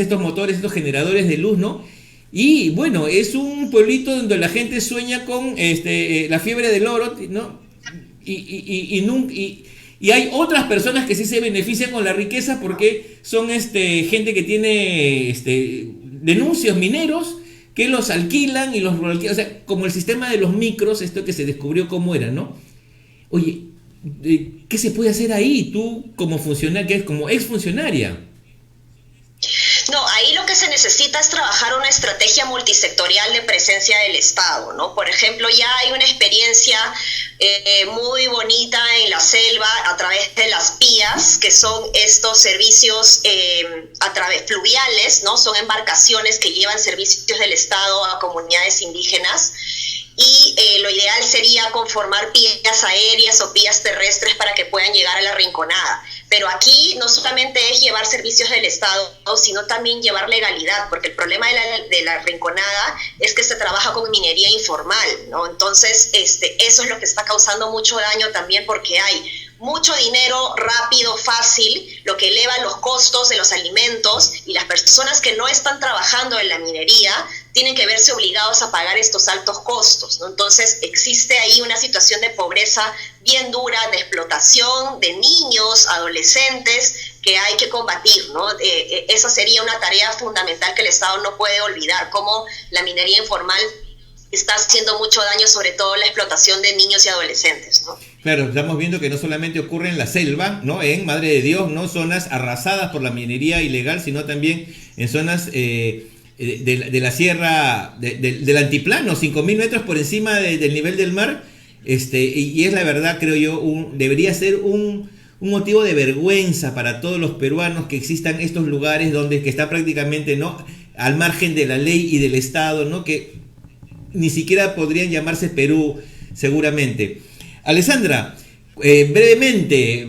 estos generadores de luz, ¿no? Y bueno, es un pueblito donde la gente sueña con la fiebre del oro, ¿no? Y hay otras personas que sí se benefician con la riqueza porque son gente que tiene denuncios mineros que los alquilan y los alquilan, o sea, como el sistema de los micros, esto que se descubrió cómo era, ¿no? Oye, ¿qué se puede hacer ahí? Tú como funcionaria, como exfuncionaria. No, ahí lo que se necesita es trabajar una estrategia multisectorial de presencia del Estado, ¿no? Por ejemplo, ya hay una experiencia muy bonita en la selva a través de las PIAs, que son estos servicios a través fluviales, ¿no? Son embarcaciones que llevan servicios del Estado a comunidades indígenas. Y lo ideal sería conformar vías aéreas o vías terrestres para que puedan llegar a La Rinconada. Pero aquí no solamente es llevar servicios del Estado, sino también llevar legalidad, porque el problema de la Rinconada es que se trabaja con minería informal, ¿no? Entonces, eso es lo que está causando mucho daño también, porque hay mucho dinero rápido, fácil, lo que eleva los costos de los alimentos, y las personas que no están trabajando en la minería tienen que verse obligados a pagar estos altos costos, ¿no? Entonces existe ahí una situación de pobreza bien dura, de explotación de niños, adolescentes, que hay que combatir, ¿no? Esa sería una tarea fundamental que el Estado no puede olvidar, cómo la minería informal está haciendo mucho daño, sobre todo la explotación de niños y adolescentes, ¿no? Claro, estamos viendo que no solamente ocurre en la selva, ¿no? En Madre de Dios, ¿no? Zonas arrasadas por la minería ilegal, sino también en zonas de la sierra, del altiplano, 5.000 metros por encima del nivel del mar, y es la verdad, creo yo, debería ser un motivo de vergüenza para todos los peruanos que existan estos lugares que están prácticamente, ¿no?, al margen de la ley y del Estado, ¿no?, que ni siquiera podrían llamarse Perú, seguramente. Alessandra, brevemente,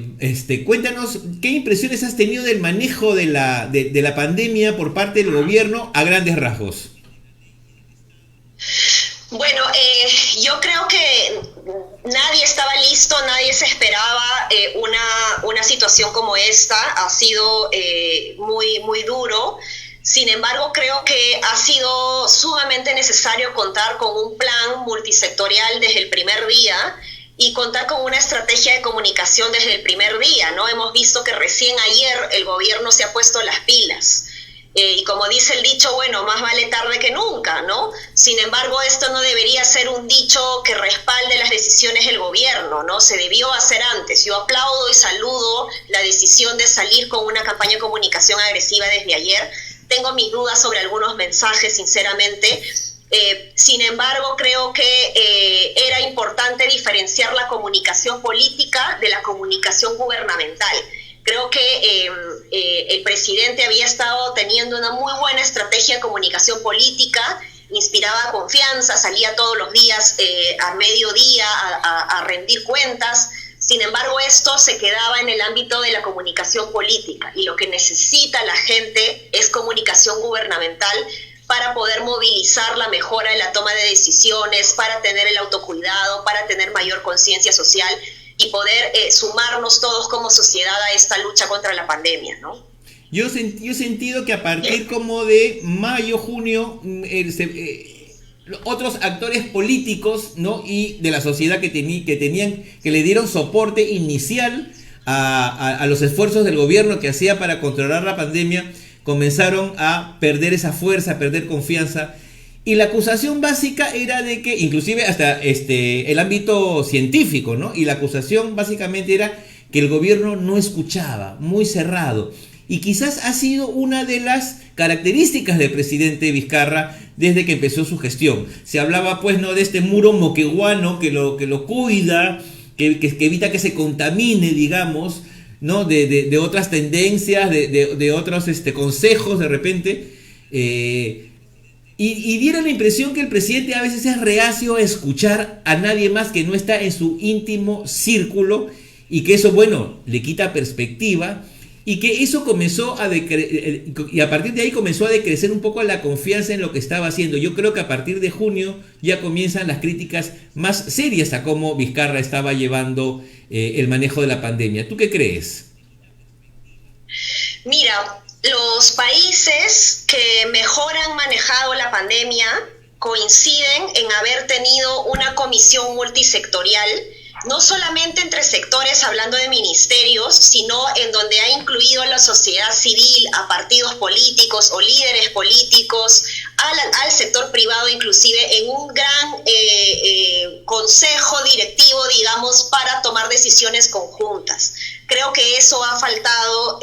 cuéntanos qué impresiones has tenido del manejo de la pandemia por parte del gobierno a grandes rasgos. Bueno, yo creo que nadie estaba listo, nadie se esperaba una situación como esta. Ha sido muy, muy duro. Sin embargo, creo que ha sido sumamente necesario contar con un plan multisectorial desde el primer día y contar con una estrategia de comunicación desde el primer día, ¿no? Hemos visto que recién ayer el gobierno se ha puesto las pilas. Y como dice el dicho, bueno, más vale tarde que nunca, ¿no? Sin embargo, esto no debería ser un dicho que respalde las decisiones del gobierno, ¿no? Se debió hacer antes. Yo aplaudo y saludo la decisión de salir con una campaña de comunicación agresiva desde ayer, tengo mis dudas sobre algunos mensajes, sinceramente. Sin embargo, creo que era importante diferenciar la comunicación política de la comunicación gubernamental. Creo que el presidente había estado teniendo una muy buena estrategia de comunicación política, inspiraba confianza, salía todos los días a mediodía a rendir cuentas. Sin embargo, esto se quedaba en el ámbito de la comunicación política, y lo que necesita la gente es comunicación gubernamental para poder movilizar la mejora en la toma de decisiones, para tener el autocuidado, para tener mayor conciencia social y poder sumarnos todos como sociedad a esta lucha contra la pandemia, ¿no? Yo he sentido que a partir como de mayo, junio, otros actores políticos, ¿no?, y de la sociedad que le dieron soporte inicial a los esfuerzos del gobierno que hacía para controlar la pandemia, comenzaron a perder esa fuerza, a perder confianza. Y la acusación básica era de que, inclusive hasta el ámbito científico, ¿no? Y la acusación básicamente era que el gobierno no escuchaba, muy cerrado. Y quizás ha sido una de las características del presidente Vizcarra desde que empezó su gestión. Se hablaba, pues, ¿no?, de este muro moqueguano que lo cuida, que evita que se contamine, digamos, ¿no?, de otras tendencias, de otros consejos de repente. Y diera la impresión que el presidente a veces es reacio a escuchar a nadie más que no está en su íntimo círculo, y que eso, bueno, le quita perspectiva, y que eso comenzó y a partir de ahí comenzó a decrecer un poco la confianza en lo que estaba haciendo. Yo creo que a partir de junio ya comienzan las críticas más serias a cómo Vizcarra estaba llevando el manejo de la pandemia. ¿Tú qué crees? Mira, los países que mejor han manejado la pandemia coinciden en haber tenido una comisión multisectorial, no solamente entre sectores hablando de ministerios, sino en donde ha incluido a la sociedad civil, a partidos políticos o líderes políticos, al sector privado inclusive, en un gran consejo directivo, digamos, para tomar decisiones conjuntas. Creo que eso ha faltado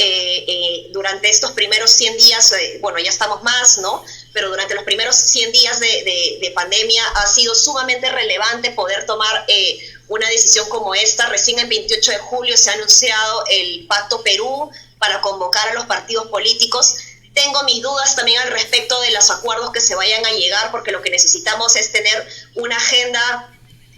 durante estos primeros 100 días, bueno, ya estamos más, ¿no? Pero durante los primeros 100 días de pandemia ha sido sumamente relevante poder tomar una decisión como esta. Recién el 28 de julio se ha anunciado el Pacto Perú para convocar a los partidos políticos. Tengo mis dudas también al respecto de los acuerdos que se vayan a llegar, porque lo que necesitamos es tener una agenda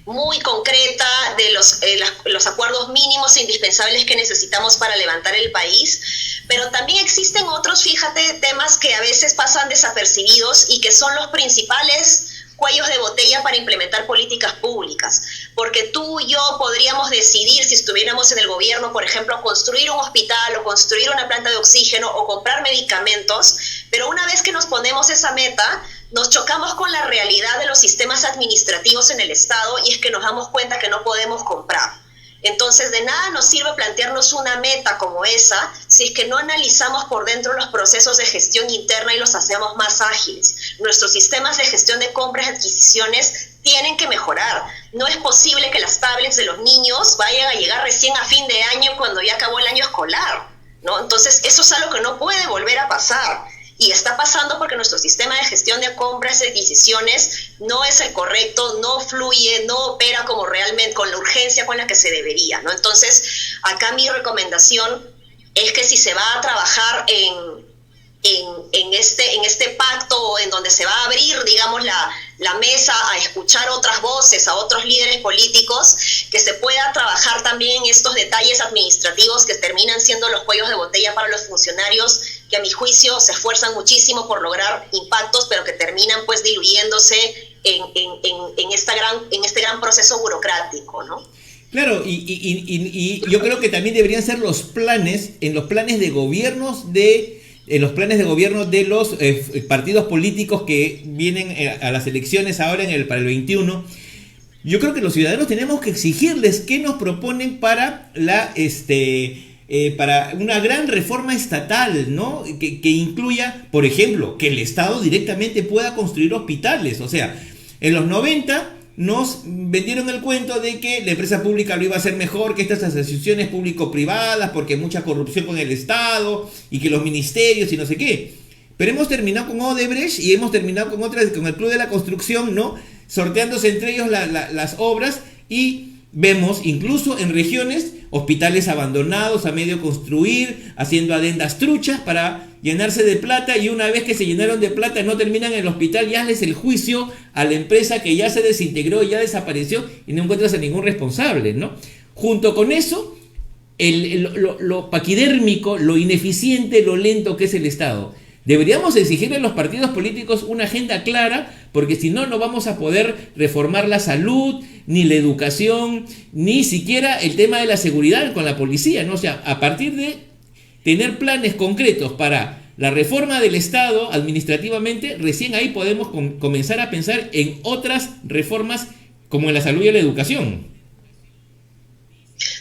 muy concreta de los acuerdos mínimos e indispensables que necesitamos para levantar el país. Pero también existen otros, fíjate, temas que a veces pasan desapercibidos y que son los principales cuellos de botella para implementar políticas públicas, porque tú y yo podríamos decidir, si estuviéramos en el gobierno, por ejemplo, construir un hospital o construir una planta de oxígeno o comprar medicamentos, pero una vez que nos ponemos esa meta, nos chocamos con la realidad de los sistemas administrativos en el Estado, y es que nos damos cuenta que no podemos comprar. Entonces, de nada nos sirve plantearnos una meta como esa si es que no analizamos por dentro los procesos de gestión interna y los hacemos más ágiles. Nuestros sistemas de gestión de compras y adquisiciones tienen que mejorar. No es posible que las tablets de los niños vayan a llegar recién a fin de año, cuando ya acabó el año escolar, ¿no? Entonces, eso es algo que no puede volver a pasar. Y está pasando porque nuestro sistema de gestión de compras y adquisiciones no es el correcto, no fluye, no opera como realmente, con la urgencia con la que se debería, ¿no? Entonces, acá mi recomendación es que si se va a trabajar en este pacto, en donde se va a abrir, digamos, la mesa a escuchar otras voces, a otros líderes políticos, que se pueda trabajar también en estos detalles administrativos que terminan siendo los cuellos de botella para los funcionarios, que a mi juicio se esfuerzan muchísimo por lograr impactos, pero que terminan pues diluyéndose en este gran proceso burocrático, ¿no? Claro, y yo creo que también deberían ser los planes, en los planes de gobierno de los partidos políticos que vienen a las elecciones ahora para el 21. Yo creo que los ciudadanos tenemos que exigirles qué nos proponen para para una gran reforma estatal, ¿no? Que incluya, por ejemplo, que el Estado directamente pueda construir hospitales. O sea, en los 90 nos vendieron el cuento de que la empresa pública lo iba a hacer mejor que estas asociaciones público-privadas, porque hay mucha corrupción con el Estado y que los ministerios y no sé qué. pero hemos terminado con Odebrecht y hemos terminado con otras, con el Club de la Construcción, ¿no? Sorteándose entre ellos las obras, y vemos incluso en regiones hospitales abandonados a medio construir, haciendo adendas truchas para llenarse de plata, y una vez que se llenaron de plata no terminan en el hospital, ya les el juicio a la empresa que ya se desintegró, ya desapareció, y no encuentras a ningún responsable, ¿no? Junto con eso, lo paquidérmico, lo ineficiente, lo lento que es el Estado. Deberíamos exigirle a los partidos políticos una agenda clara, porque si no, no vamos a poder reformar la salud, ni la educación, ni siquiera el tema de la seguridad con la policía, ¿no? O sea, a partir de tener planes concretos para la reforma del Estado administrativamente, recién ahí podemos comenzar a pensar en otras reformas como en la salud y la educación.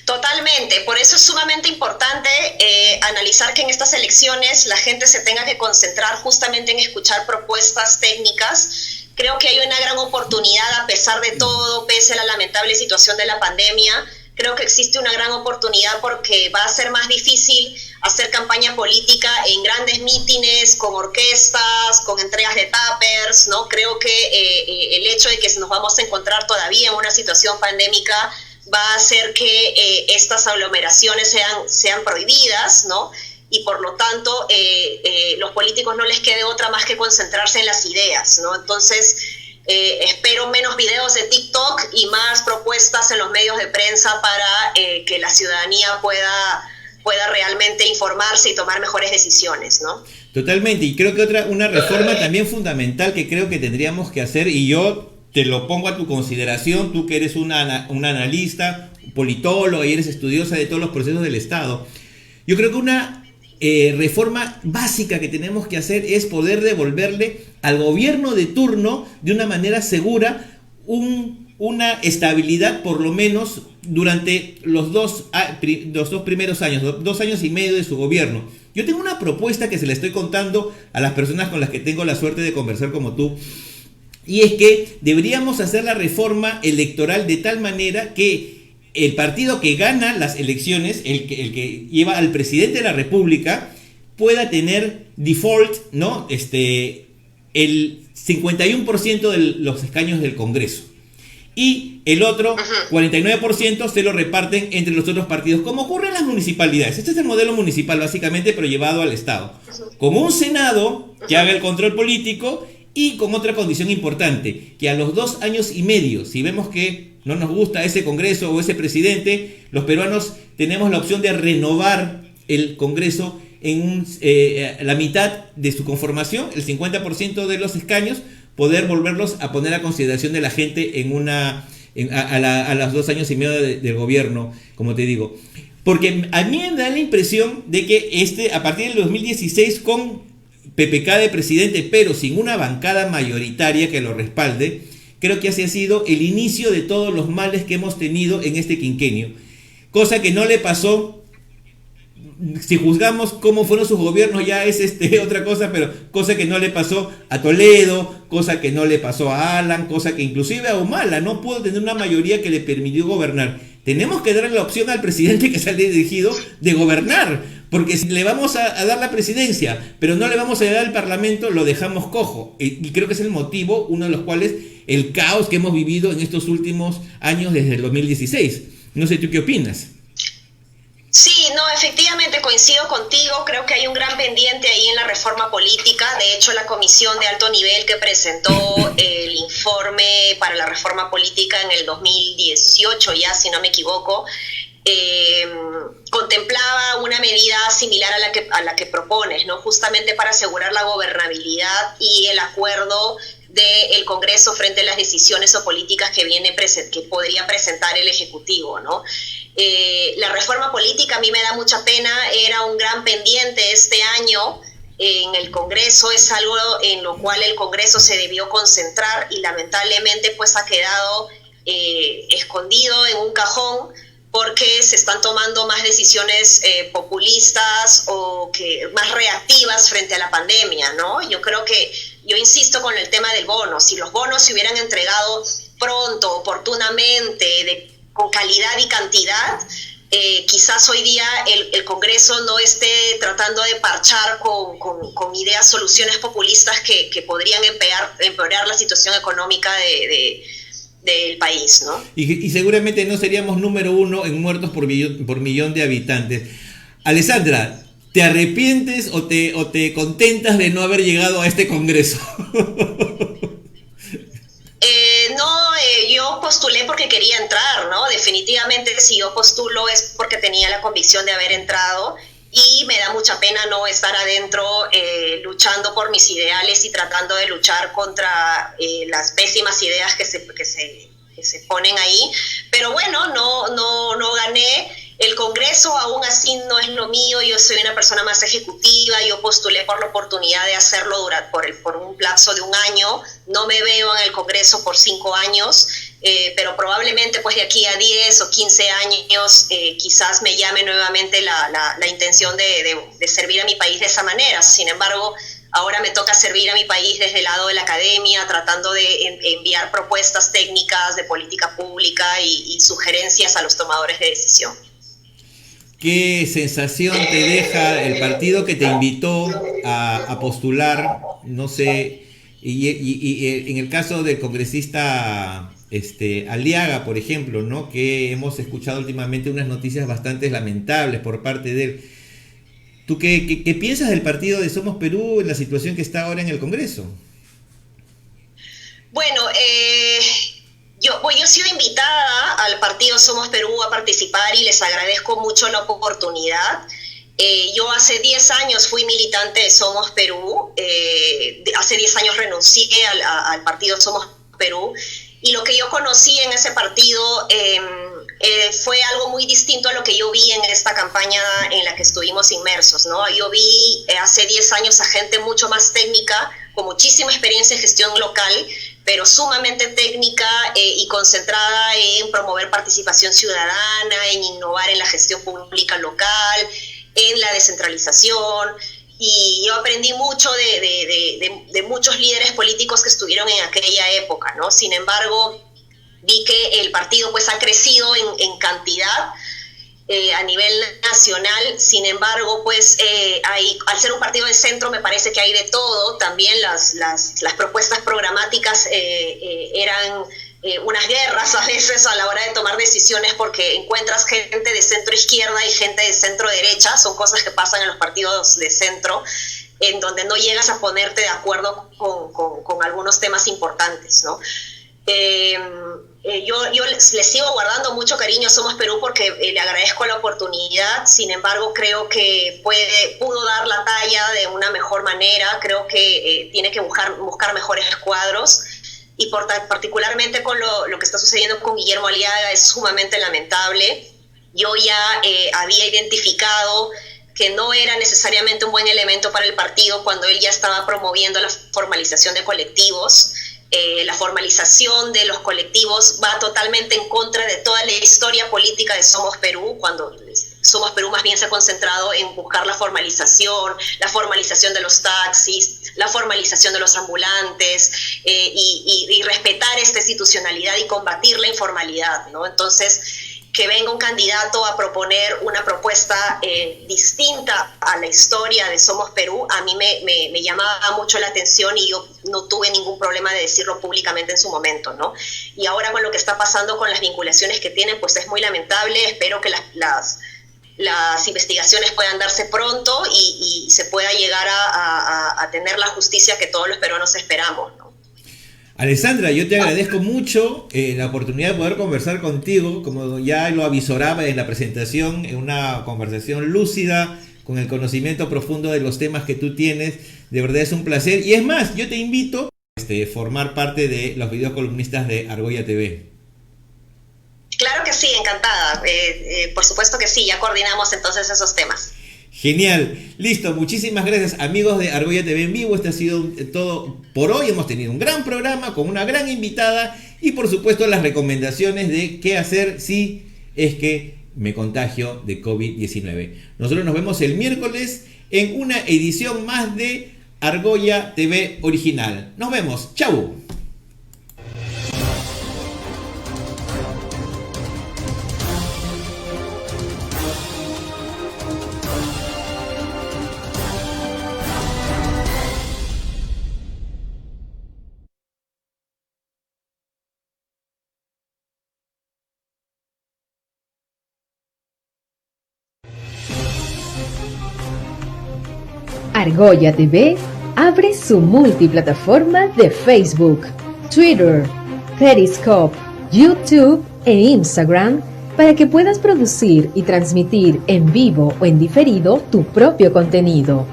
Totalmente, por eso es sumamente importante analizar que en estas elecciones la gente se tenga que concentrar justamente en escuchar propuestas técnicas. Creo que hay una gran oportunidad, a pesar de todo, pese a la lamentable situación de la pandemia. Creo que existe una gran oportunidad porque va a ser más difícil hacer campaña política en grandes mítines, con orquestas, con entregas de tuppers, ¿no? Creo que el hecho de que nos vamos a encontrar todavía en una situación pandémica va a hacer que estas aglomeraciones sean prohibidas, ¿no? Y por lo tanto, los políticos no les quede otra más que concentrarse en las ideas, ¿no? Entonces, espero menos videos de TikTok y más propuestas en los medios de prensa para que la ciudadanía pueda realmente informarse y tomar mejores decisiones, ¿no? Totalmente, y creo que una reforma también fundamental que creo que tendríamos que hacer, y yo te lo pongo a tu consideración, tú que eres un analista, politólogo y eres estudiosa de todos los procesos del Estado. Yo creo que una reforma básica que tenemos que hacer es poder devolverle al gobierno de turno de una manera segura una estabilidad, por lo menos durante los dos primeros años, 2 años y medio de su gobierno. Yo tengo una propuesta que se la estoy contando a las personas con las que tengo la suerte de conversar como tú. Y es que deberíamos hacer la reforma electoral de tal manera que el partido que gana las elecciones, el que lleva al presidente de la República, pueda tener default, ¿no? El 51% de los escaños del Congreso. Y el otro 49% se lo reparten entre los otros partidos, como ocurre en las municipalidades. Este es el modelo municipal básicamente, pero llevado al Estado. Con un Senado que haga el control político, y con otra condición importante, que a los 2 años y medio, si vemos que no nos gusta ese Congreso o ese presidente, los peruanos tenemos la opción de renovar el Congreso en la mitad de su conformación, el 50% de los escaños, poder volverlos a poner a consideración de la gente a los 2 años y medio del gobierno, como te digo. Porque a mí me da la impresión de que a partir del 2016, con PPK de presidente, pero sin una bancada mayoritaria que lo respalde, creo que ese ha sido el inicio de todos los males que hemos tenido en este quinquenio. Cosa que no le pasó, si juzgamos cómo fueron sus gobiernos ya es otra cosa, pero cosa que no le pasó a Toledo, cosa que no le pasó a Alan, cosa que inclusive a Humala no pudo tener una mayoría que le permitió gobernar. Tenemos que darle la opción al presidente que sale elegido de gobernar, porque si le vamos a dar la presidencia, pero no le vamos a dar al parlamento, lo dejamos cojo. Y creo que es el motivo, uno de los cuales, el caos que hemos vivido en estos últimos años desde el 2016. No sé, ¿tú qué opinas? Sí, no, efectivamente coincido contigo, creo que hay un gran pendiente ahí en la reforma política. De hecho, la comisión de alto nivel que presentó el informe para la reforma política en el 2018 ya, si no me equivoco, contemplaba una medida similar a la que propones, ¿no? Justamente para asegurar la gobernabilidad y el acuerdo del Congreso frente a las decisiones o políticas que podría presentar el Ejecutivo, ¿no? La reforma política a mí me da mucha pena, era un gran pendiente este año en el Congreso, es algo en lo cual el Congreso se debió concentrar y lamentablemente pues ha quedado escondido en un cajón porque se están tomando más decisiones populistas o más reactivas frente a la pandemia, ¿no? Yo insisto con el tema del bono, si los bonos se hubieran entregado pronto, oportunamente, con calidad y cantidad, quizás hoy día el Congreso no esté tratando de parchar con ideas, soluciones populistas que podrían empeorar la situación económica del país, ¿no? Y seguramente no seríamos número 1 en muertos por millón de habitantes. Alessandra, ¿te arrepientes o te contentas de no haber llegado a este Congreso? Yo postulé porque quería entrar, ¿no? Definitivamente si yo postulo es porque tenía la convicción de haber entrado, y me da mucha pena no estar adentro luchando por mis ideales y tratando de luchar contra las pésimas ideas que se ponen ahí. Pero bueno, no gané. El Congreso aún así no es lo mío, yo soy una persona más ejecutiva, yo postulé por la oportunidad de hacerlo por un lapso de un año, no me veo en el Congreso por 5 años, pero probablemente pues de aquí a 10 o 15 años quizás me llame nuevamente la intención de servir a mi país de esa manera. Sin embargo, ahora me toca servir a mi país desde el lado de la academia, tratando de enviar propuestas técnicas de política pública y sugerencias a los tomadores de decisión. ¿Qué sensación te deja el partido que te invitó a postular? No sé, y en el caso del congresista Aliaga, por ejemplo, ¿no? Que hemos escuchado últimamente unas noticias bastante lamentables por parte de él. ¿Tú qué piensas del partido de Somos Perú en la situación que está ahora en el Congreso? Bueno, yo he sido invitada al partido Somos Perú a participar y les agradezco mucho la oportunidad. Yo hace 10 años fui militante de Somos Perú, hace 10 años renuncié al partido Somos Perú, y lo que yo conocí en ese partido fue algo muy distinto a lo que yo vi en esta campaña en la que estuvimos inmersos, ¿no? Yo vi hace 10 años a gente mucho más técnica, con muchísima experiencia en gestión local, pero sumamente técnica y concentrada en promover participación ciudadana, en innovar en la gestión pública local, en la descentralización. Y yo aprendí mucho de muchos líderes políticos que estuvieron en aquella época, ¿no? Sin embargo, vi que el partido pues ha crecido en cantidad a nivel nacional. Sin embargo, pues al ser un partido de centro me parece que hay de todo. También las propuestas programáticas eran unas guerras a veces a la hora de tomar decisiones, porque encuentras gente de centro izquierda y gente de centro derecha. Son cosas que pasan en los partidos de centro, en donde no llegas a ponerte de acuerdo con algunos temas importantes, ¿no? Yo le sigo guardando mucho cariño a Somos Perú porque le agradezco la oportunidad. Sin embargo, creo que pudo dar la talla de una mejor manera. Creo que tiene que buscar mejores cuadros, y particularmente con lo que está sucediendo con Guillermo Aliaga es sumamente lamentable. Yo ya había identificado que no era necesariamente un buen elemento para el partido cuando él ya estaba promoviendo la formalización de colectivos. La formalización de los colectivos va totalmente en contra de toda la historia política de Somos Perú, cuando Somos Perú más bien se ha concentrado en buscar la formalización de los taxis, la formalización de los ambulantes, y respetar esta institucionalidad y combatir la informalidad, ¿no? Entonces, que venga un candidato a proponer una propuesta distinta a la historia de Somos Perú, a mí me llamaba mucho la atención, y yo no tuve ningún problema de decirlo públicamente en su momento, ¿no? Y ahora con lo que está pasando con las vinculaciones que tienen, pues es muy lamentable. Espero que las investigaciones puedan darse pronto y se pueda llegar a tener la justicia que todos los peruanos esperamos, ¿no? Alessandra, yo te agradezco mucho la oportunidad de poder conversar contigo, como ya lo avisoraba en la presentación, en una conversación lúcida, con el conocimiento profundo de los temas que tú tienes. De verdad es un placer, y es más, yo te invito a formar parte de los videocolumnistas de Argolla TV. Claro que sí, encantada. Por supuesto que sí, ya coordinamos entonces esos temas. Genial, listo, muchísimas gracias amigos de Argolla TV en vivo. Este ha sido todo por hoy. Hemos tenido un gran programa con una gran invitada y por supuesto las recomendaciones de qué hacer si es que me contagio de COVID-19. Nosotros nos vemos el miércoles en una edición más de Argolla TV Original. Nos vemos, chau. Argolla TV abre su multiplataforma de Facebook, Twitter, Periscope, YouTube e Instagram para que puedas producir y transmitir en vivo o en diferido tu propio contenido.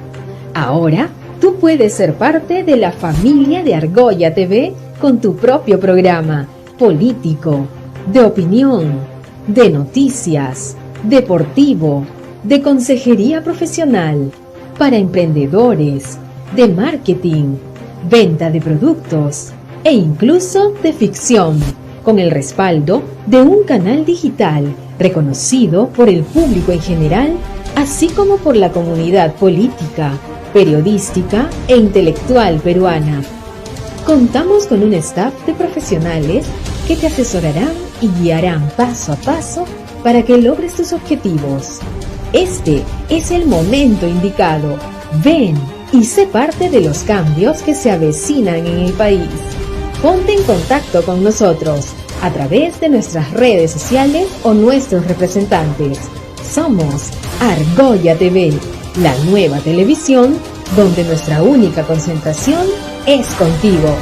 Ahora, tú puedes ser parte de la familia de Argolla TV con tu propio programa político, de opinión, de noticias, deportivo, de consejería profesional, para emprendedores, de marketing, venta de productos e incluso de ficción, con el respaldo de un canal digital reconocido por el público en general, así como por la comunidad política, periodística e intelectual peruana. Contamos con un staff de profesionales que te asesorarán y guiarán paso a paso para que logres tus objetivos. Este es el momento indicado. Ven y sé parte de los cambios que se avecinan en el país. Ponte en contacto con nosotros a través de nuestras redes sociales o nuestros representantes. Somos Argolla TV, la nueva televisión donde nuestra única concentración es contigo.